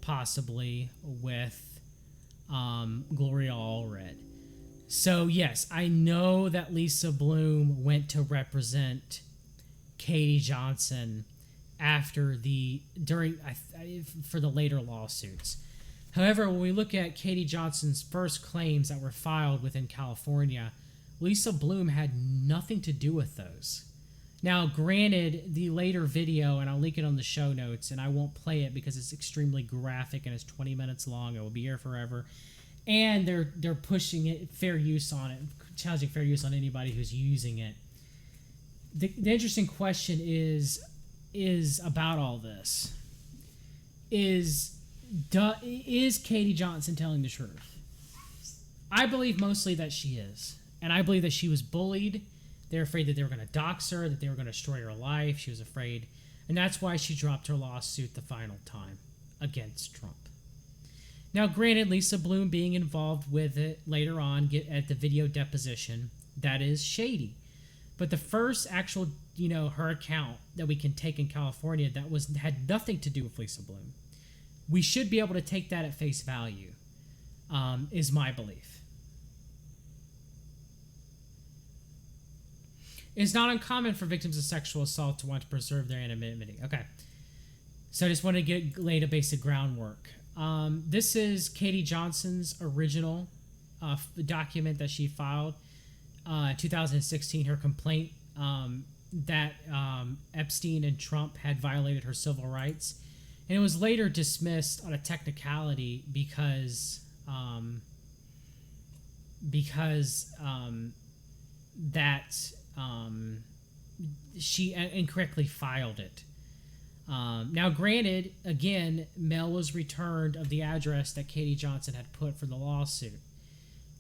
possibly with Gloria Allred. So yes, I know that Lisa Bloom went to represent Katie Johnson for the later lawsuits. However, when we look at Katie Johnson's first claims that were filed within California, Lisa Bloom had nothing to do with those. Now, granted, the later video, and I'll link it on the show notes, and I won't play it because it's extremely graphic and it's 20 minutes long. It will be here forever. And they're pushing it, fair use on it, challenging fair use on anybody who's using it. The interesting question is about all this. Is Katie Johnson telling the truth? I believe mostly that she is. And I believe that she was bullied. They're afraid that they were going to dox her, that they were going to destroy her life. She was afraid. And that's why she dropped her lawsuit the final time against Trump. Now, granted, Lisa Bloom being involved with it later on at the video deposition, that is shady. But the first actual, her account that we can take in California that had nothing to do with Lisa Bloom, we should be able to take that at face value, is my belief. It's not uncommon for victims of sexual assault to want to preserve their anonymity. Okay. So I just want to lay the basic groundwork. This is Katie Johnson's original document that she filed in 2016, her complaint that Epstein and Trump had violated her civil rights. And it was later dismissed on a technicality because she incorrectly filed it. Now, granted, again, mail was returned of the address that Katie Johnson had put for the lawsuit.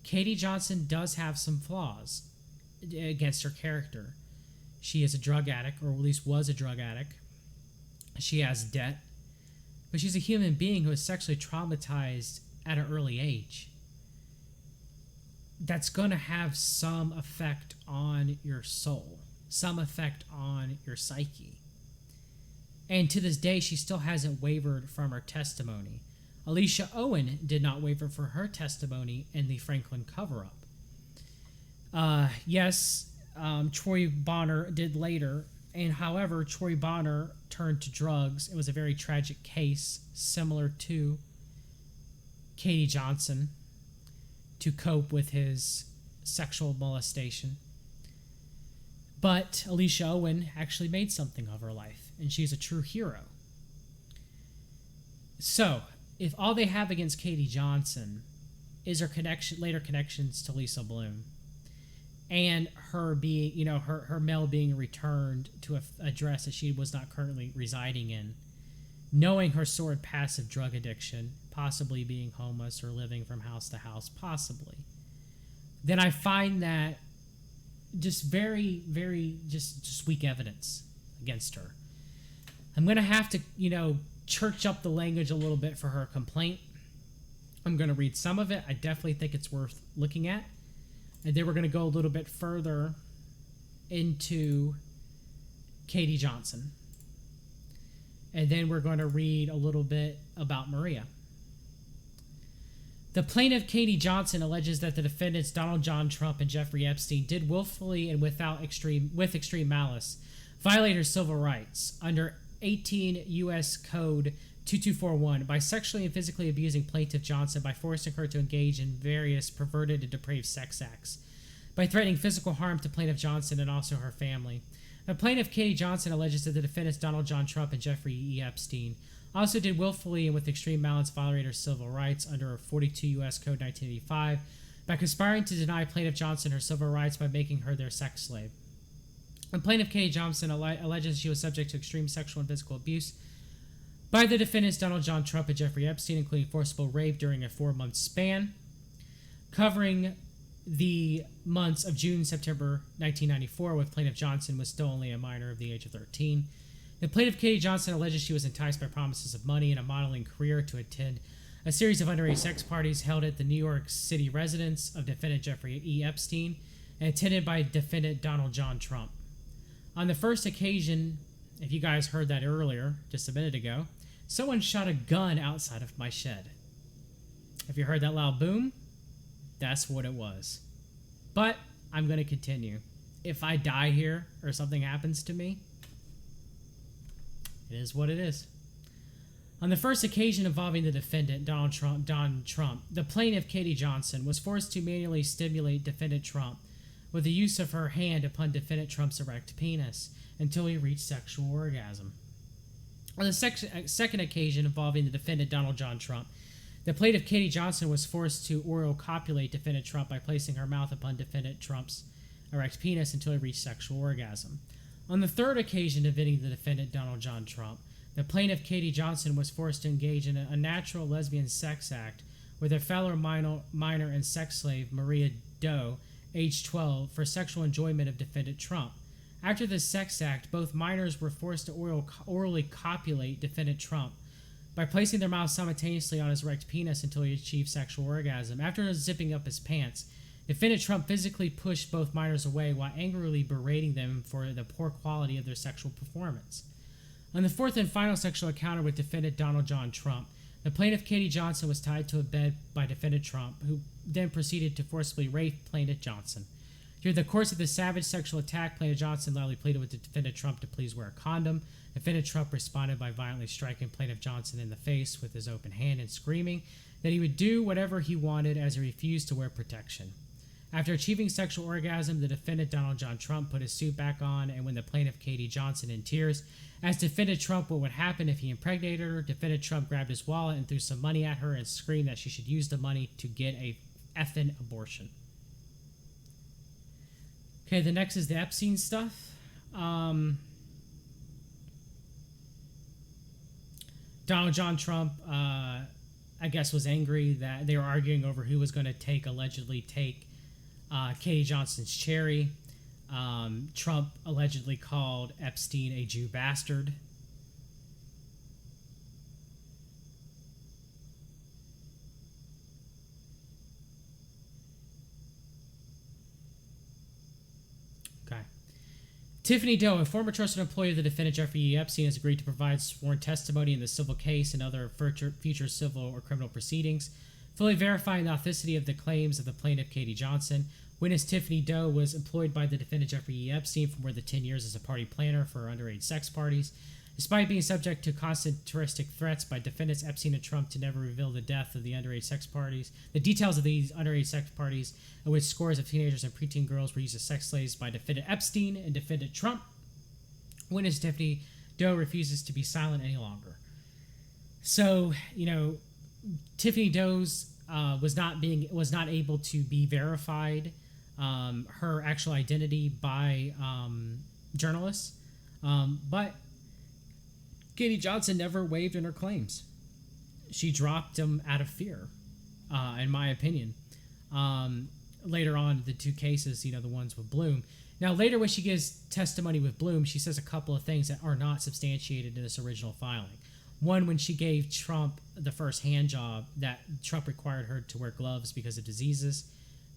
Katie Johnson does have some flaws against her character. She is a drug addict, or at least was a drug addict. She has debt. But she's a human being who was sexually traumatized at an early age. That's going to have some effect on your soul, some effect on your psyche. And to this day, she still hasn't wavered from her testimony. Alicia Owen did not waver for her testimony in the Franklin cover-up. Yes, Troy Bonner did later, and however, Troy Bonner turned to drugs. It was a very tragic case, similar to Katie Johnson, to cope with his sexual molestation. But Alicia Owen actually made something of her life, and she's a true hero. So, if all they have against Katie Johnson is her later connections to Lisa Bloom, and her being, her mail being returned to an address that she was not currently residing in, knowing her sordid passive drug addiction, possibly being homeless or living from house to house, possibly, then I find that just very, very, just weak evidence against her. I'm going to have to, church up the language a little bit for her complaint. I'm going to read some of it. I definitely think it's worth looking at. And then we're going to go a little bit further into Katie Johnson. and then we're going to read a little bit about Maria. The plaintiff, Katie Johnson, alleges that the defendants Donald John Trump and Jeffrey Epstein did willfully and with extreme malice violate her civil rights under 18 U.S. Code 2241 by sexually and physically abusing plaintiff Johnson by forcing her to engage in various perverted and depraved sex acts, by threatening physical harm to plaintiff Johnson and also her family. The plaintiff, Katie Johnson, alleges that the defendants Donald John Trump and Jeffrey E. Epstein also did willfully and with extreme malice violate her civil rights under 42 U.S. Code 1985 by conspiring to deny plaintiff Johnson her civil rights by making her their sex slave. The plaintiff, Katie Johnson, alleges she was subject to extreme sexual and physical abuse by the defendants Donald John Trump and Jeffrey Epstein, including forcible rape during a 4-month span, covering the months of June, September 1994, when plaintiff Johnson was still only a minor of the age of 13. The plaintiff, Katie Johnson, alleges she was enticed by promises of money and a modeling career to attend a series of underage sex parties held at the New York City residence of defendant Jeffrey E. Epstein and attended by defendant Donald John Trump. On the first occasion, if you guys heard that earlier, just a minute ago, someone shot a gun outside of my shed. If you heard that loud boom, that's what it was. But I'm going to continue. If I die here or something happens to me, it is what it is. On the first occasion involving the defendant, Don Trump, the plaintiff, Katie Johnson, was forced to manually stimulate defendant Trump with the use of her hand upon defendant Trump's erect penis until he reached sexual orgasm. On the second occasion involving the defendant, Donald John Trump, the plaintiff, Katie Johnson, was forced to oral copulate defendant Trump by placing her mouth upon defendant Trump's erect penis until he reached sexual orgasm. On the third occasion involving the defendant, Donald John Trump, the plaintiff, Katie Johnson, was forced to engage in a natural lesbian sex act with her fellow minor and sex slave, Maria Doe, age 12, for sexual enjoyment of defendant Trump. After the sex act, both minors were forced to orally copulate defendant Trump by placing their mouths simultaneously on his erect penis until he achieved sexual orgasm. After zipping up his pants, defendant Trump physically pushed both minors away while angrily berating them for the poor quality of their sexual performance. On the fourth and final sexual encounter with defendant Donald John Trump, the plaintiff, Katie Johnson, was tied to a bed by defendant Trump, who then proceeded to forcibly rape plaintiff Johnson. During the course of the savage sexual attack, plaintiff Johnson loudly pleaded with defendant Trump to please wear a condom. Defendant Trump responded by violently striking plaintiff Johnson in the face with his open hand and screaming that he would do whatever he wanted as he refused to wear protection. After achieving sexual orgasm, the defendant Donald John Trump put his suit back on, and when the plaintiff, Katie Johnson, in tears, asked defendant Trump what would happen if he impregnated her, defendant Trump grabbed his wallet and threw some money at her and screamed that she should use the money to get a effing abortion. Okay, the next is the Epstein stuff. Donald John Trump, I guess, was angry that they were arguing over who was going to allegedly take Katie Johnson's cherry. Trump allegedly called Epstein a Jew bastard. Okay. Tiffany Doe, a former trusted employee of the defendant Jeffrey E. Epstein, has agreed to provide sworn testimony in the civil case and other future civil or criminal proceedings, fully verifying the authenticity of the claims of the plaintiff, Katie Johnson. Witness Tiffany Doe was employed by the defendant Jeffrey E. Epstein for more than 10 years as a party planner for underage sex parties. Despite being subject to constant terroristic threats by defendants Epstein and Trump to never reveal the death of the underage sex parties, the details of these underage sex parties, in which scores of teenagers and preteen girls were used as sex slaves by defendant Epstein and defendant Trump, witness Tiffany Doe refuses to be silent any longer. So, Tiffany Doe's was not able to be verified, her actual identity by journalists, but Katie Johnson never waived in her claims. She dropped them out of fear, in my opinion. Later on, the two cases, the ones with Bloom. Now, later when she gives testimony with Bloom, she says a couple of things that are not substantiated in this original filing. One, when she gave Trump the first hand job, that Trump required her to wear gloves because of diseases.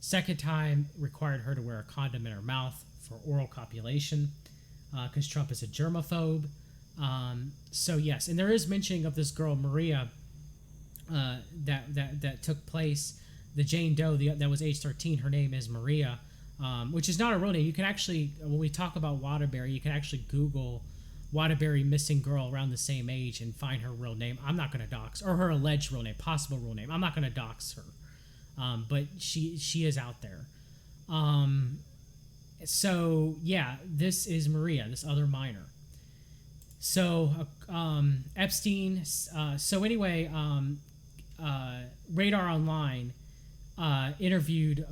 Second time, required her to wear a condom in her mouth for oral copulation, because Trump is a germaphobe. So yes, and there is mentioning of this girl Maria that took place. The Jane Doe that was age 13. Her name is Maria, which is not a real name. You can actually, when we talk about Waterbury, you can actually Google Waterbury missing girl around the same age and find her real name. I'm not going to dox, or her alleged real name, possible real name. I'm not going to dox her, but she is out there. So yeah, this is Maria, this other minor. So Epstein. So anyway, Radar Online interviewed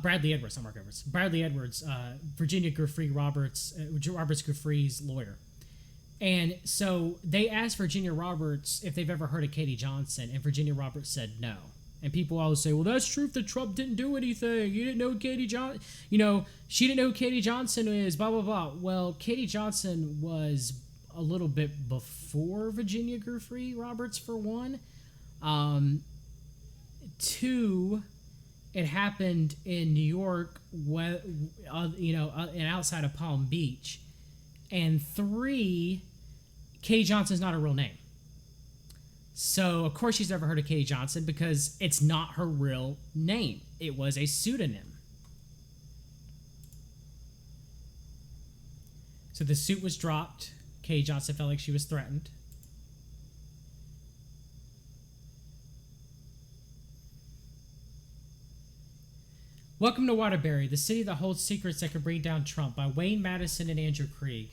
Bradley Edwards, not Mark Edwards. Bradley Edwards, Virginia Roberts Giuffre's lawyer. And so they asked Virginia Roberts if they've ever heard of Katie Johnson, and Virginia Roberts said no. And people always say, well, that's true if the Trump didn't do anything. You didn't know who Katie Johnson, she didn't know who Katie Johnson is, blah, blah, blah. Well, Katie Johnson was a little bit before Virginia Giuffre Roberts, for one. Two, it happened in New York, and outside of Palm Beach. And three, Katie Johnson's not a real name. So, of course, she's never heard of Katie Johnson because it's not her real name. It was a pseudonym. So the suit was dropped. Katie Johnson felt like she was threatened. Welcome to Waterbury, the city that holds secrets that could bring down Trump, by Wayne Madison and Andrew Krieg.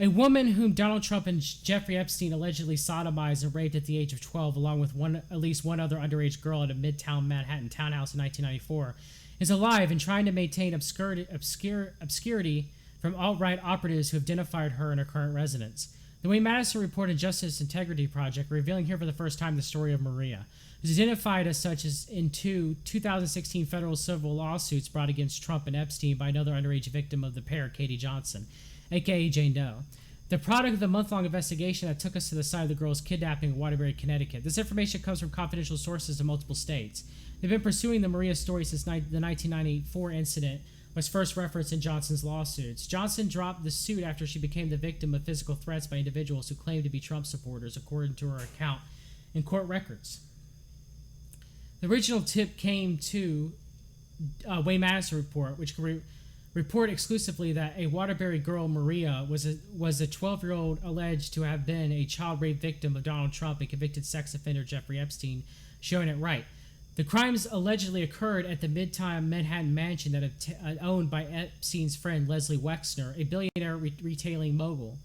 A woman whom Donald Trump and Jeffrey Epstein allegedly sodomized and raped at the age of 12, along with at least one other underage girl at a Midtown Manhattan townhouse in 1994, is alive and trying to maintain obscurity from alt-right operatives who have identified her in her current residence. The Wayne Madison Report and Justice Integrity Project, revealing here for the first time the story of Maria, who is identified as such as in two 2016 federal civil lawsuits brought against Trump and Epstein by another underage victim of the pair, Katie Johnson, a.k.a. Jane Doe. The product of the month-long investigation that took us to the site of the girl's kidnapping in Waterbury, Connecticut. This information comes from confidential sources in multiple states. They've been pursuing the Maria story since the 1994 incident was first referenced in Johnson's lawsuits. Johnson dropped the suit after she became the victim of physical threats by individuals who claimed to be Trump supporters, according to her account in court records. The original tip came to Wayne Madison Report, which could report exclusively that a Waterbury girl, Maria, was a 12-year-old alleged to have been a child rape victim of Donald Trump and convicted sex offender Jeffrey Epstein, showing it right. The crimes allegedly occurred at the Midtown Manhattan mansion that owned by Epstein's friend Leslie Wexner, a billionaire retailing mogul.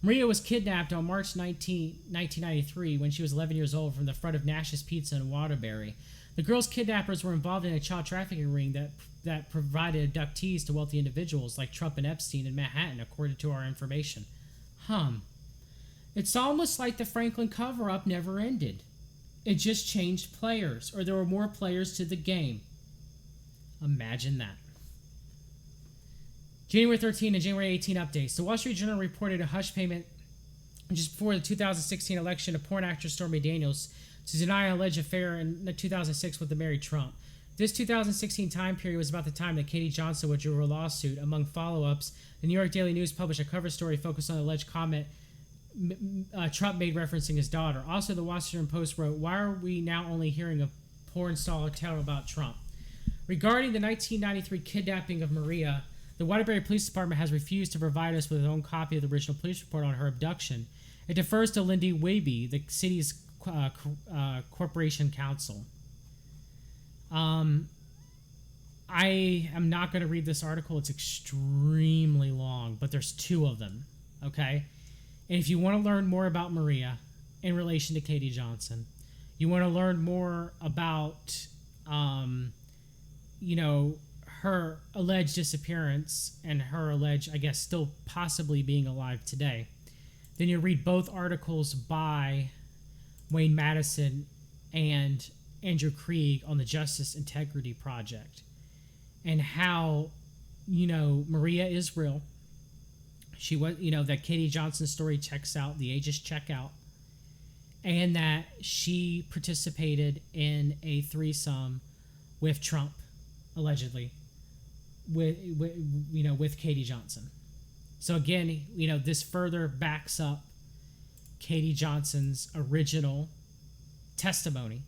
Maria was kidnapped on March 19, 1993, when she was 11 years old, from the front of Nash's Pizza in Waterbury. The girl's kidnappers were involved in a child trafficking ring that provided abductees to wealthy individuals like Trump and Epstein in Manhattan, according to our information. It's almost like the Franklin cover-up never ended. It just changed players, or there were more players to the game. Imagine that. January 13 and January 18 updates. The Wall Street Journal reported a hush payment just before the 2016 election to porn actress Stormy Daniels to deny an alleged affair in 2006 with the married Trump. This 2016 time period was about the time that Katie Johnson withdrew her lawsuit. Among follow-ups, the New York Daily News published a cover story focused on the alleged comment Trump made referencing his daughter. Also, the Washington Post wrote, "Why are we now only hearing a porn star tale about Trump?" Regarding the 1993 kidnapping of Maria, the Waterbury Police Department has refused to provide us with its own copy of the original police report on her abduction. It defers to Lindy Waby, the city's corporation counsel. I am not going to read this article. It's extremely long, but there's two of them, okay? And if you want to learn more about Maria in relation to Katie Johnson, you want to learn more about, her alleged disappearance and her alleged, I guess, still possibly being alive today, then you read both articles by Wayne Madison and Andrew Krieg on the Justice Integrity Project and how, Maria is real. She was, that Katie Johnson's story checks out, the ages check out, and that she participated in a threesome with Trump, allegedly, with Katie Johnson. So again, this further backs up Katie Johnson's original testimony,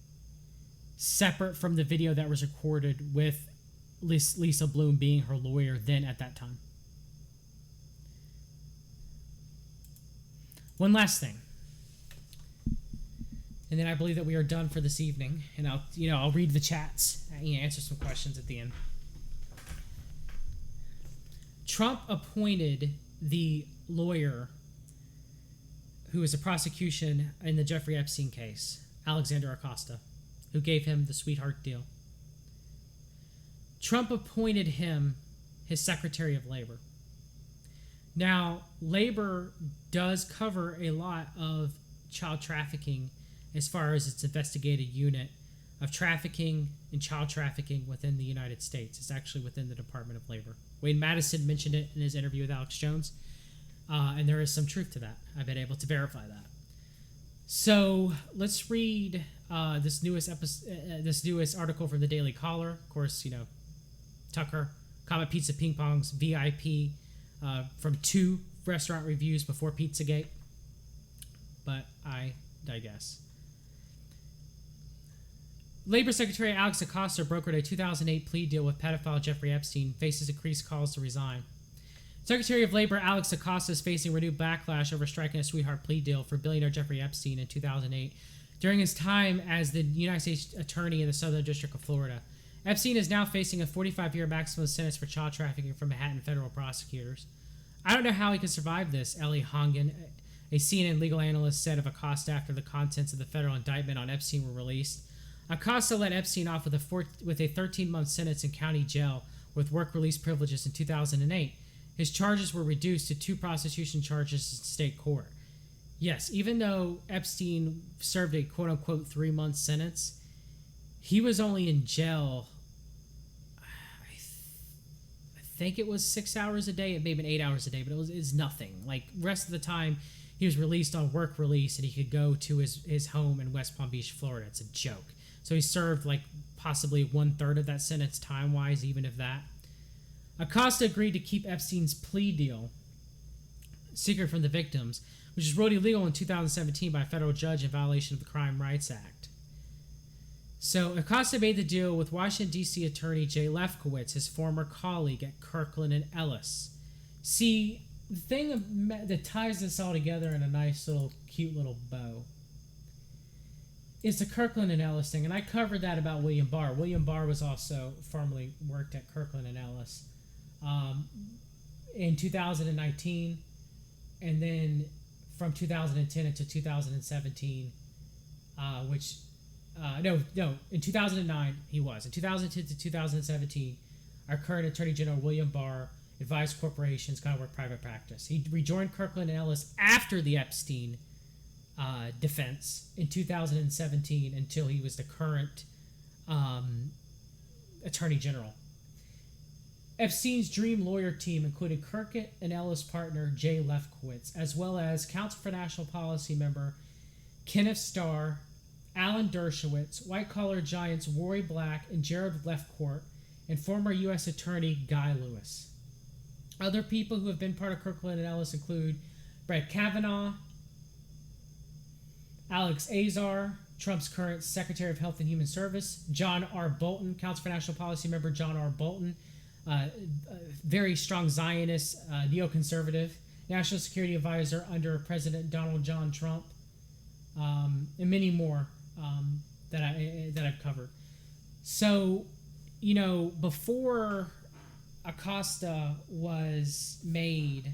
separate from the video that was recorded with Lisa Bloom being her lawyer then at that time. One last thing, and then I believe that we are done for this evening. And I'll read the chats and answer some questions at the end. Trump appointed the lawyer who was a prosecution in the Jeffrey Epstein case, Alexander Acosta, who gave him the sweetheart deal. Trump appointed him his Secretary of Labor. Now, labor does cover a lot of child trafficking as far as its investigative unit of trafficking and child trafficking within the United States. It's actually within the Department of Labor. Wayne Madison mentioned it in his interview with Alex Jones, and there is some truth to that. I've been able to verify that. So let's read this newest article from the Daily Caller. Of course, Tucker, Comet Pizza Ping Pong's VIP from 2 restaurant reviews before Pizzagate. But I digress. Labor Secretary Alex Acosta brokered a 2008 plea deal with pedophile Jeffrey Epstein, faces increased calls to resign. Secretary of Labor Alex Acosta is facing renewed backlash over striking a sweetheart plea deal for billionaire Jeffrey Epstein in 2008 during his time as the United States Attorney in the Southern District of Florida. Epstein is now facing a 45-year maximum sentence for child trafficking from Manhattan federal prosecutors. I don't know how he could survive this, Ellie Hongen, a CNN legal analyst, said of Acosta after the contents of the federal indictment on Epstein were released. Acosta let Epstein off with a 13-month sentence in county jail with work release privileges in 2008. His charges were reduced to 2 prosecution charges in state court. Yes, even though Epstein served a quote-unquote 3-month sentence, he was only in jail, I think it was 6 hours a day. It may have been 8 hours a day, but it's nothing. Like, rest of the time, he was released on work release, and he could go to his home in West Palm Beach, Florida. It's a joke. So he served like possibly 1/3 of that sentence time-wise, even if that. Acosta agreed to keep Epstein's plea deal secret from the victims, which was ruled illegal in 2017 by a federal judge in violation of the Crime Rights Act. So Acosta made the deal with Washington, D.C. Attorney Jay Lefkowitz, his former colleague at Kirkland and Ellis. See, the thing that ties this all together in a nice little, cute little bow is the Kirkland and Ellis thing, and I covered that about William Barr. William Barr was also formerly worked at Kirkland and Ellis in 2019, and then from 2010 until 2017, in 2009 he was. In 2010 to 2017, our current Attorney General William Barr advised corporations kind of work private practice. He rejoined Kirkland and Ellis after the Epstein defense in 2017 until he was the current Attorney General. Epstein's dream lawyer team included Kirkland and Ellis partner Jay Lefkowitz, as well as Counsel for National Policy member Kenneth Starr, Alan Dershowitz, white-collar giants Rory Black and Jared Lefcourt, and former U.S. Attorney Guy Lewis. Other people who have been part of Kirkland and Ellis include Brett Kavanaugh, Alex Azar, Trump's current Secretary of Health and Human Service, John R. Bolton, Counsel for National Policy member John R. Bolton, very strong Zionist, neoconservative, National Security Advisor under President Donald John Trump, and many more that I've covered. So, before Acosta was made,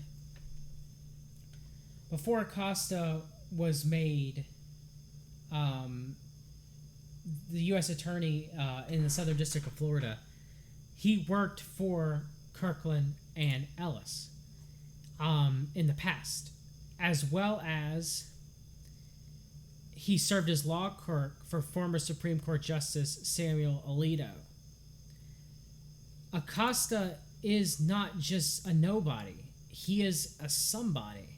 the U.S. Attorney in the Southern District of Florida, he worked for Kirkland and Ellis in the past, as well as he served as law clerk for former Supreme Court Justice Samuel Alito. Acosta is not just a nobody. He is a somebody.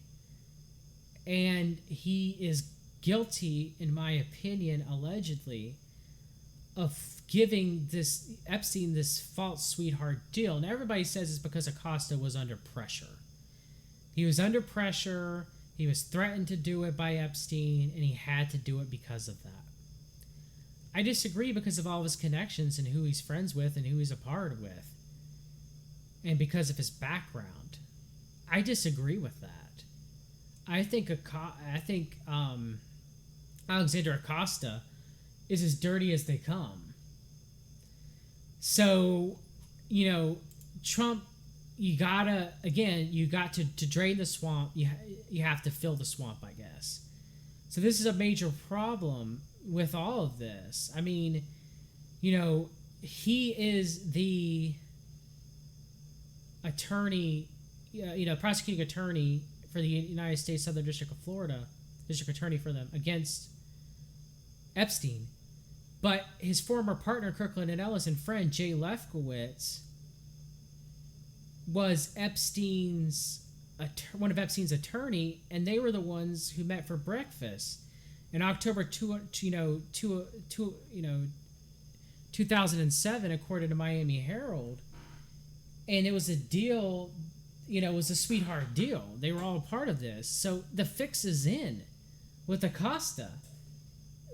And he is guilty, in my opinion, allegedly, of giving this Epstein this false sweetheart deal. And everybody says it's because Acosta was under pressure. He was under pressure. He was threatened to do it by Epstein, and he had to do it because of that. I disagree because of all of his connections and who he's friends with and who he's a part with, and because of his background. I disagree with that. I think Alexander Acosta is as dirty as they come. So, Trump, you got to drain the swamp. You have to fill the swamp, I guess. So this is a major problem with all of this. I mean, he is the attorney, prosecuting attorney for the United States Southern District of Florida, district attorney for them against Epstein. But his former partner, Kirkland and Ellis, and friend, Jay Lefkowitz, was one of Epstein's attorney, and they were the ones who met for breakfast in October 2007, according to Miami Herald. And it was a deal, it was a sweetheart deal. They were all a part of this. So the fix is in with Acosta.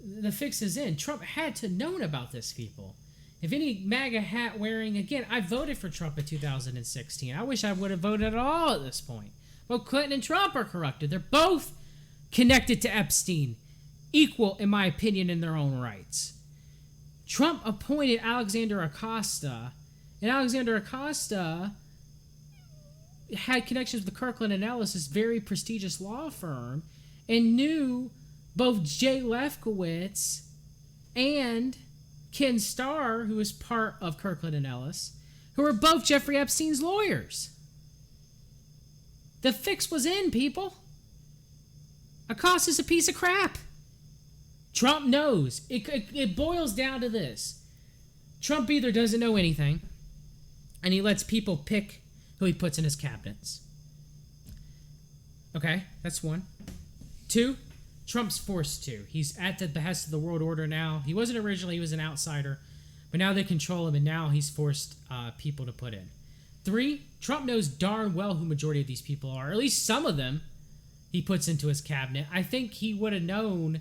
The fix is in. Trump had to known about this, people. If any MAGA hat wearing, again, I voted for Trump in 2016. I wish I would have voted at all at this point. But Clinton and Trump are corrupted. They're both connected to Epstein, equal, in my opinion, in their own rights. Trump appointed Alexander Acosta, and Alexander Acosta had connections with Kirkland and Ellis, this very prestigious law firm, and knew both Jay Lefkowitz and Ken Starr, who was part of Kirkland and Ellis, who were both Jeffrey Epstein's lawyers. The fix was in, people. Acosta's a piece of crap. Trump knows. It boils down to this. Trump either doesn't know anything, and he lets people pick who he puts in his cabinets. Okay, that's one. Two, Trump's forced to. He's at the behest of the world order now. He wasn't originally, he was an outsider, but now they control him, and now he's forced people to put in. Three, Trump knows darn well who majority of these people are, or at least some of them he puts into his cabinet. I think he would have known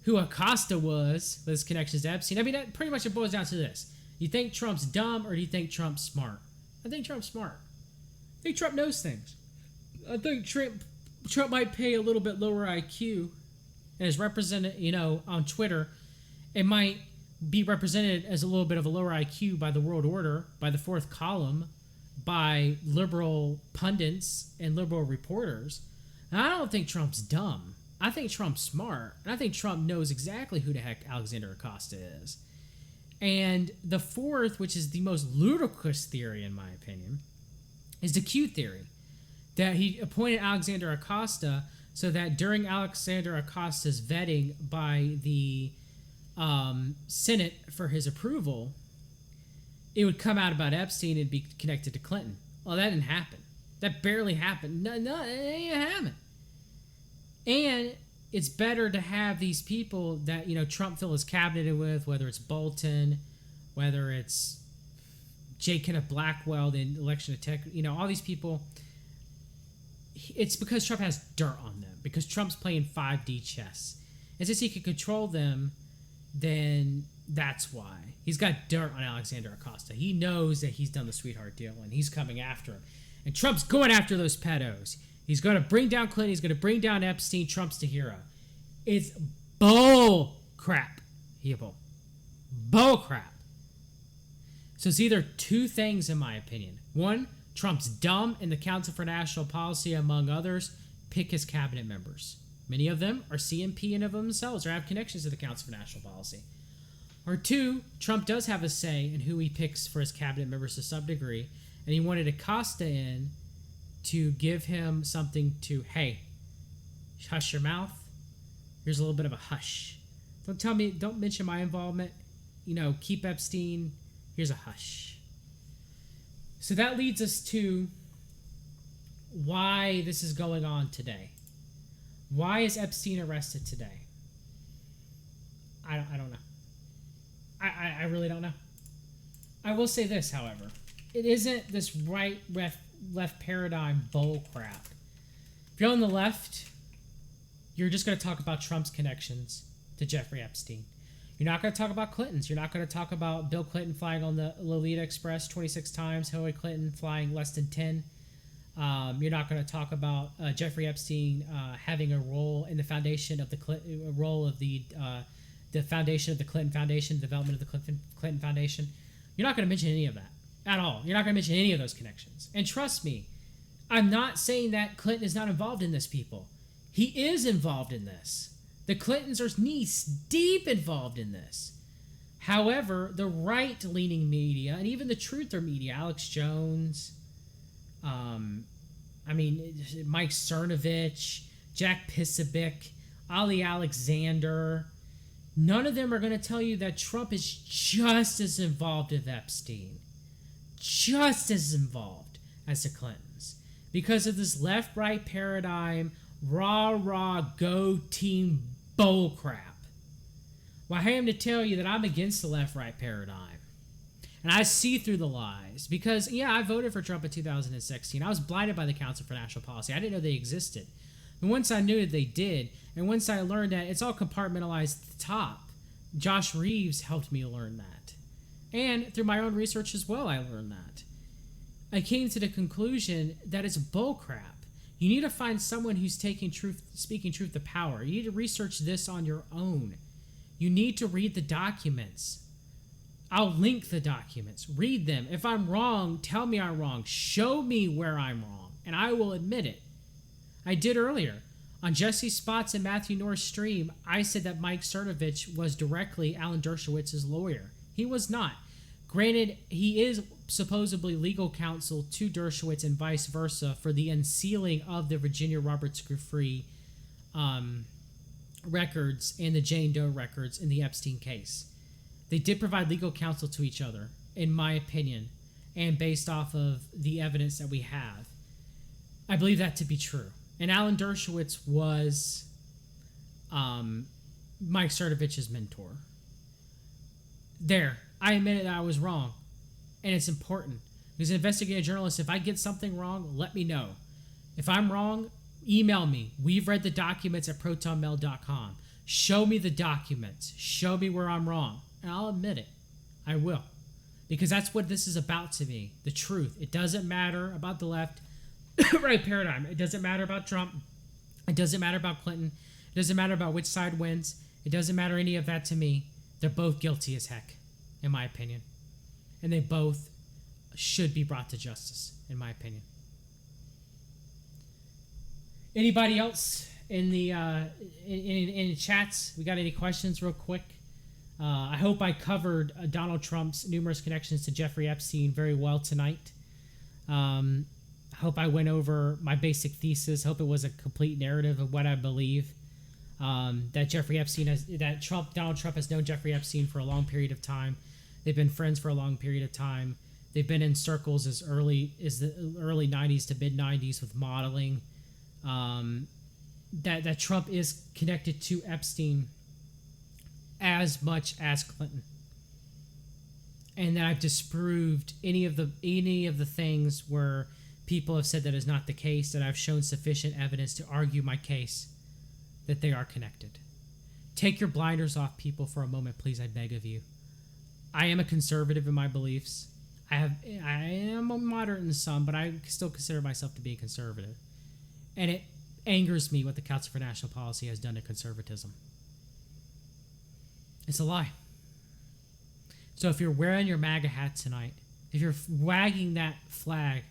who Acosta was with his connections to Epstein. I mean, that pretty much it boils down to this. You think Trump's dumb, or do you think Trump's smart? I think Trump's smart. I think Trump knows things. I think Trump might pay a little bit lower IQ, and is represented, on Twitter. It might be represented as a little bit of a lower IQ by the world order, by the fourth column, by liberal pundits and liberal reporters. And I don't think Trump's dumb. I think Trump's smart, and I think Trump knows exactly who the heck Alexander Acosta is. And the fourth, which is the most ludicrous theory in my opinion, is the Q theory, that he appointed Alexander Acosta so that during Alexander Acosta's vetting by the Senate for his approval, it would come out about Epstein and be connected to Clinton. Well, that didn't happen. That barely happened. No, it ain't happened. And it's better to have these people that, Trump fill his cabinet with, whether it's Bolton, whether it's J. Kenneth Blackwell, the election integrity, all these people. It's because Trump has dirt on them, because Trump's playing 5D chess. And since he can control them, then that's why. He's got dirt on Alexander Acosta. He knows that he's done the sweetheart deal, and he's coming after him. And Trump's going after those pedos. He's going to bring down Clinton. He's going to bring down Epstein. Trump's the hero. It's bull crap, people. Bull crap. So it's either two things, in my opinion. One, Trump's dumb, and the Council for National Policy, among others, pick his cabinet members. Many of them are CNP and of themselves, or have connections to the Council for National Policy. Or two, Trump does have a say in who he picks for his cabinet members to some degree, and he wanted Acosta in to give him something to, hey, hush your mouth. Here's a little bit of a hush. Don't mention my involvement. Keep Epstein. Here's a hush. So that leads us to why this is going on today. Why is Epstein arrested today? I don't know. I really don't know. I will say this, however. It isn't this right left paradigm bull crap If you're on the left, you're just going to talk about Trump's connections to Jeffrey Epstein. You're not going to talk about Clinton's. You're not going to talk about Bill Clinton flying on the Lolita Express 26 times, Hillary Clinton flying less than 10. You're not going to talk about Jeffrey Epstein having a role in the foundation of the foundation of the Clinton Foundation, development of the Clinton Foundation. You're not going to mention any of that at all. You're not going to mention any of those connections. And trust me, I'm not saying that Clinton is not involved in this, people. He is involved in this. The Clintons are knee deep involved in this. However, the right-leaning media, and even the truther media, Alex Jones, Mike Cernovich, Jack Pisabic, Ali Alexander, none of them are going to tell you that Trump is just as involved with Epstein. Just as involved as the Clintons. Because of this left-right paradigm, rah, go team bullcrap. Well, I am to tell you that I'm against the left-right paradigm. And I see through the lies. Because, yeah, I voted for Trump in 2016. I was blinded by the Council for National Policy. I didn't know they existed. And once I knew that they did, and once I learned that it's all compartmentalized at the top, Josh Reeves helped me learn that. And through my own research as well, I learned that. I came to the conclusion that it's bullcrap. You need to find someone who's speaking truth to power. You need to research this on your own. You need to read the documents. I'll link the documents. Read them. If I'm wrong, tell me I'm wrong. Show me where I'm wrong, and I will admit it. I did earlier. On Jesse Spots and Matthew Norris' stream, I said that Mike Cernovich was directly Alan Dershowitz's lawyer. He was not. Granted, he is supposedly legal counsel to Dershowitz and vice versa for the unsealing of the Virginia Robert Screwfree records and the Jane Doe records in the Epstein case. They did provide legal counsel to each other, in my opinion, and based off of the evidence that we have. I believe that to be true. And Alan Dershowitz was Mike Cernovich's mentor. There. I admitted that I was wrong. And it's important. Because an investigative journalist, if I get something wrong, let me know. If I'm wrong, email me. We've read the documents at protonmail.com. Show me the documents. Show me where I'm wrong. And I'll admit it. I will. Because that's what this is about to me. The truth. It doesn't matter about the left right paradigm. It doesn't matter about Trump. It doesn't matter about Clinton. It doesn't matter about which side wins. It doesn't matter any of that to me. They're both guilty as heck, in my opinion. And they both should be brought to justice, in my opinion. Anybody else in the in chats? We got any questions real quick? I hope I covered Donald Trump's numerous connections to Jeffrey Epstein very well tonight. I hope I went over my basic thesis. Hope it was a complete narrative of what I believe. That Donald Trump has known Jeffrey Epstein for a long period of time. They've been friends for a long period of time. They've been in circles as early as the early 90s to mid 90s with modeling. That Trump is connected to Epstein as much as Clinton, and that I've disproved any of the things where people have said that is not the case. That I've shown sufficient evidence to argue my case that they are connected. Take your blinders off, people, for a moment, please. I beg of you. I am a conservative in my beliefs. I am a moderate in some, but I still consider myself to be a conservative. And it angers me what the Council for National Policy has done to conservatism. It's a lie. So if you're wearing your MAGA hat tonight, if you're wagging that flag,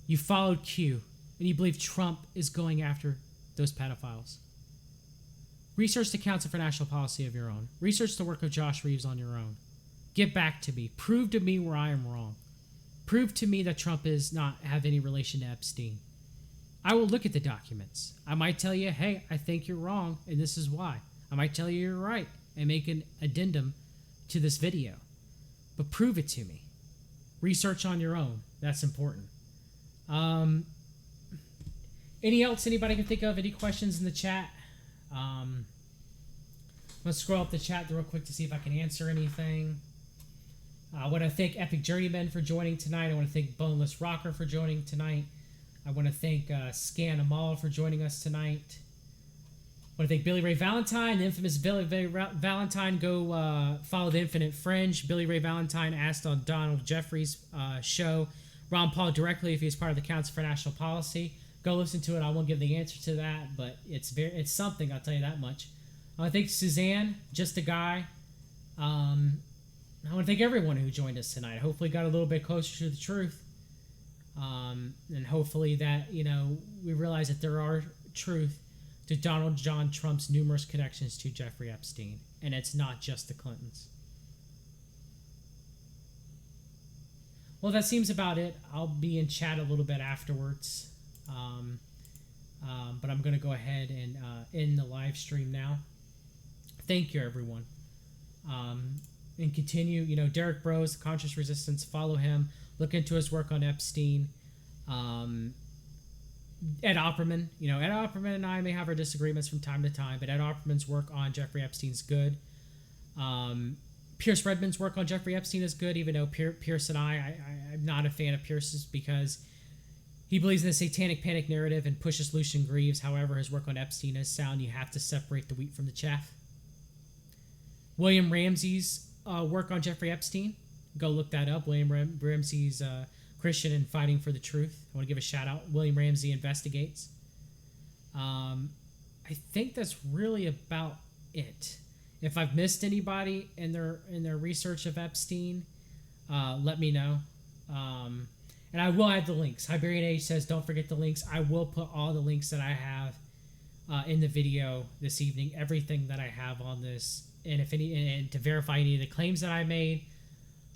you followed Q, and you believe Trump is going after those pedophiles. Research the Council for National Policy of your own. Research the work of Josh Reeves on your own. Get back to me. Prove to me where I am wrong. Prove to me that Trump does not have any relation to Epstein. I will look at the documents. I might tell you, hey, I think you're wrong, and this is why. I might tell you you're right and make an addendum to this video. But prove it to me. Research on your own. That's important. Anybody can think of? Any questions in the chat? Let's scroll up the chat real quick to see if I can answer anything. I want to thank Epic Journeyman for joining tonight. I want to thank Boneless Rocker for joining tonight. I want to thank Scan Amal for joining us tonight. I want to thank Billy Ray Valentine, the infamous Billy Ray Valentine. Go follow The Infinite Fringe. Billy Ray Valentine asked on Donald Jeffrey's show Ron Paul directly if he's part of the Council for National Policy. Go listen to it. I won't give the answer to that, but it's something, I'll tell you that much. I want to thank Suzanne, just a guy. I want to thank everyone who joined us tonight. Hopefully got a little bit closer to the truth. And hopefully that, we realize that there are truth to Donald John Trump's numerous connections to Jeffrey Epstein. And it's not just the Clintons. Well, that seems about it. I'll be in chat a little bit afterwards. But I'm going to go ahead and end the live stream now. Thank you, everyone. And continue, Derek Bros, Conscious Resistance, follow him. Look into his work on Epstein. Ed Opperman, Ed Opperman and I may have our disagreements from time to time, but Ed Opperman's work on Jeffrey Epstein's good. Pierce Redmond's work on Jeffrey Epstein is good, even though Pierce and I'm not a fan of Pierce's because he believes in the satanic panic narrative and pushes Lucian Greaves. However, his work on Epstein is sound. You have to separate the wheat from the chaff. William Ramsey's work on Jeffrey Epstein, go look that up. William Ramsey's Christian and Fighting for the Truth. I want to give a shout out. William Ramsey Investigates. I think that's really about it. If I've missed anybody in their research of Epstein, let me know. And I will add the links. Hiberian Age says don't forget the links. I will put all the links that I have in the video this evening. Everything that I have on this, and and to verify any of the claims that I made,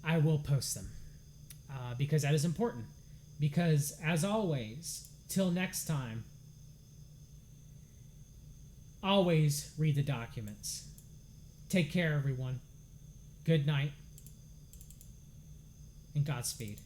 I will post them. Because that is important. Because, as always, till next time, always read the documents. Take care, everyone. Good night. And Godspeed.